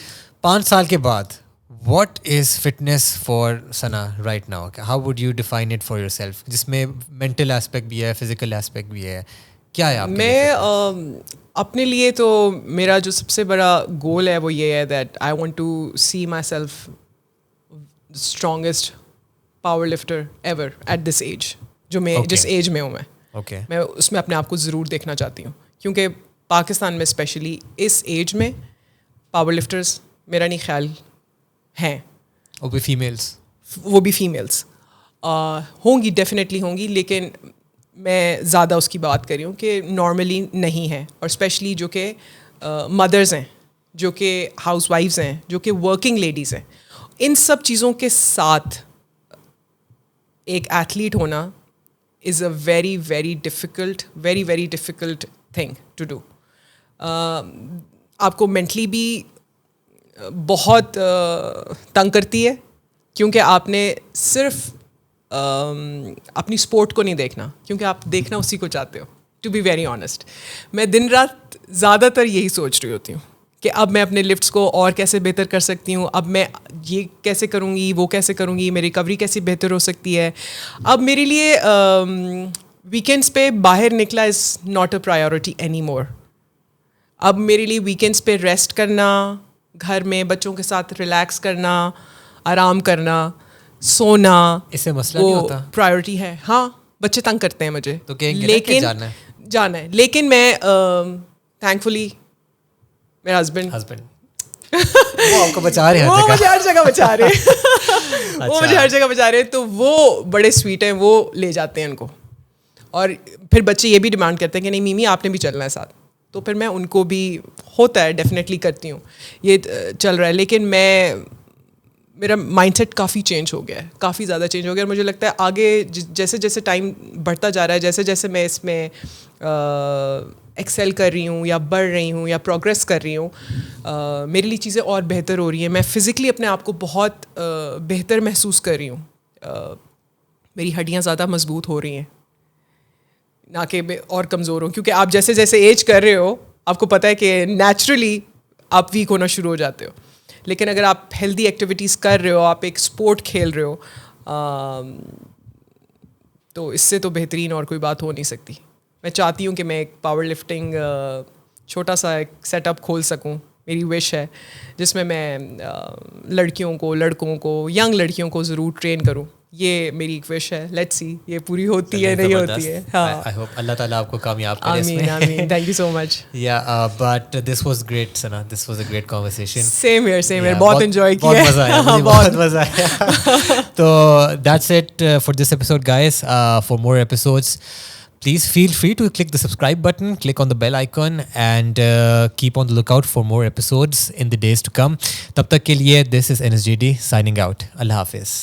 5 سال کے بعد what is fitness for Sana right now? How would you define it for your self, جس میں مینٹل اسپیکٹ بھی ہے, فزیکل اسپیکٹ بھی ہے, کیا ہے آپ کے لیے؟ میں اپنے لیے تو میرا جو سب سے بڑا گول ہے وہ یہ ہے that I want to see myself strongest power lifter ever at this age, جو میں جس ایج میں ہوں میں اس میں اپنے آپ کو ضرور دیکھنا چاہتی ہوں, کیونکہ پاکستان میں اسپیشلی اس ایج میں پاور لفٹرز میرا نہیں خیال ہیں. وہ بھی فیمیلس ہوں گی, ڈیفینیٹلی ہوں گی, لیکن میں زیادہ اس کی بات کر رہی ہوں کہ نارملی نہیں ہے, اور اسپیشلی جو کہ مدرز ہیں, جو کہ ہاؤس وائفز ہیں, جو کہ ورکنگ لیڈیز ہیں, ان سب چیزوں کے ساتھ ایک ایتھلیٹ ہونا is a very very difficult thing to do. آپ کو مینٹلی بھی بہت تنگ کرتی ہے, کیونکہ آپ نے صرف اپنی اسپورٹ کو نہیں دیکھنا, کیونکہ آپ دیکھنا اسی کو چاہتے ہو. ٹو بی ویری آنیسٹ, میں دن رات زیادہ تر یہی سوچ رہی ہوتی ہوں کہ اب میں اپنے لفٹس کو اور کیسے بہتر کر سکتی ہوں, اب میں یہ کیسے کروں گی, وہ کیسے کروں گی, میری ریکوری کیسے بہتر ہو سکتی ہے. اب میرے لیے ویکینڈس پہ باہر نکلا is not a priority any more. اب میرے لیے ویکینڈس پہ ریسٹ کرنا, گھر میں بچوں کے ساتھ ریلیکس کرنا, آرام کرنا, سونا, اس سے مسئلہ نہیں ہوتا, پرائیورٹی ہے. ہاں بچے تنگ کرتے ہیں مجھے, تو کہیں گے لیکن جانا ہے, لیکن میں تھینک فلی میرا ہسبینڈ وہ آپ کو بچا رہے ہیں, وہ مجھے ہر جگہ بچا رہے ہیں, وہ مجھے ہر جگہ بچا رہے ہیں, تو وہ بڑے سویٹ ہیں, وہ لے جاتے ہیں ان کو. اور پھر بچے یہ بھی ڈیمانڈ کرتے ہیں کہ نہیں میمی آپ نے بھی چلنا ہے ساتھ, تو پھر میں ان کو بھی ہوتا ہے ڈیفینیٹلی کرتی ہوں, یہ چل رہا ہے. لیکن میرا مائنڈ سیٹ کافی چینج ہو گیا ہے, کافی زیادہ چینج ہو گیا, اور مجھے لگتا ہے آگے جیسے جیسے ٹائم بڑھتا جا رہا ہے, جیسے جیسے میں اس میں ایکسیل کر رہی ہوں یا بڑھ رہی ہوں یا پروگریس کر رہی ہوں, میرے لیے چیزیں اور بہتر ہو رہی ہیں. میں فزیکلی اپنے آپ کو بہت بہتر محسوس کر رہی ہوں, میری ہڈیاں زیادہ مضبوط ہو رہی ہیں, نہ کہ اور کمزور ہوں, کیونکہ آپ جیسے جیسے ایج کر رہے ہو آپ کو پتہ ہے کہ نیچرلی آپ ویک ہونا شروع ہو جاتے ہو. لیکن اگر آپ ہیلدی ایکٹیویٹیز کر رہے ہو, آپ ایک اسپورٹ کھیل رہے ہو, تو اس سے تو بہترین اور کوئی بات ہو نہیں سکتی. میں چاہتی ہوں کہ میں ایک پاور لفٹنگ چھوٹا سا ایک سیٹ اپ کھول سکوں, میری وش ہے, جس میں لڑکیوں کو, لڑکوں کو, ینگ لڑکیوں کو ضرور ٹرین کروں. یہ میری ایک وش ہے, لیٹس سی یہ پوری ہوتی ہے نہیں ہوتی ہے. آئی ہوپ اللہ تعالیٰ آپ کو کامیاب کرے اس میں. آمین, thank you so much. Yeah but this was great Sana, this was a great conversation. Same here, بہت انجوائے کیا, بہت مزہ آیا, بہت مزہ آیا. تو that's it for this episode guys. For more episodes please feel free to click the subscribe button, click on the bell icon, and keep on the lookout for more episodes in the days to come. Tab tak ke liye, this is NSJD signing out. Allah Hafiz.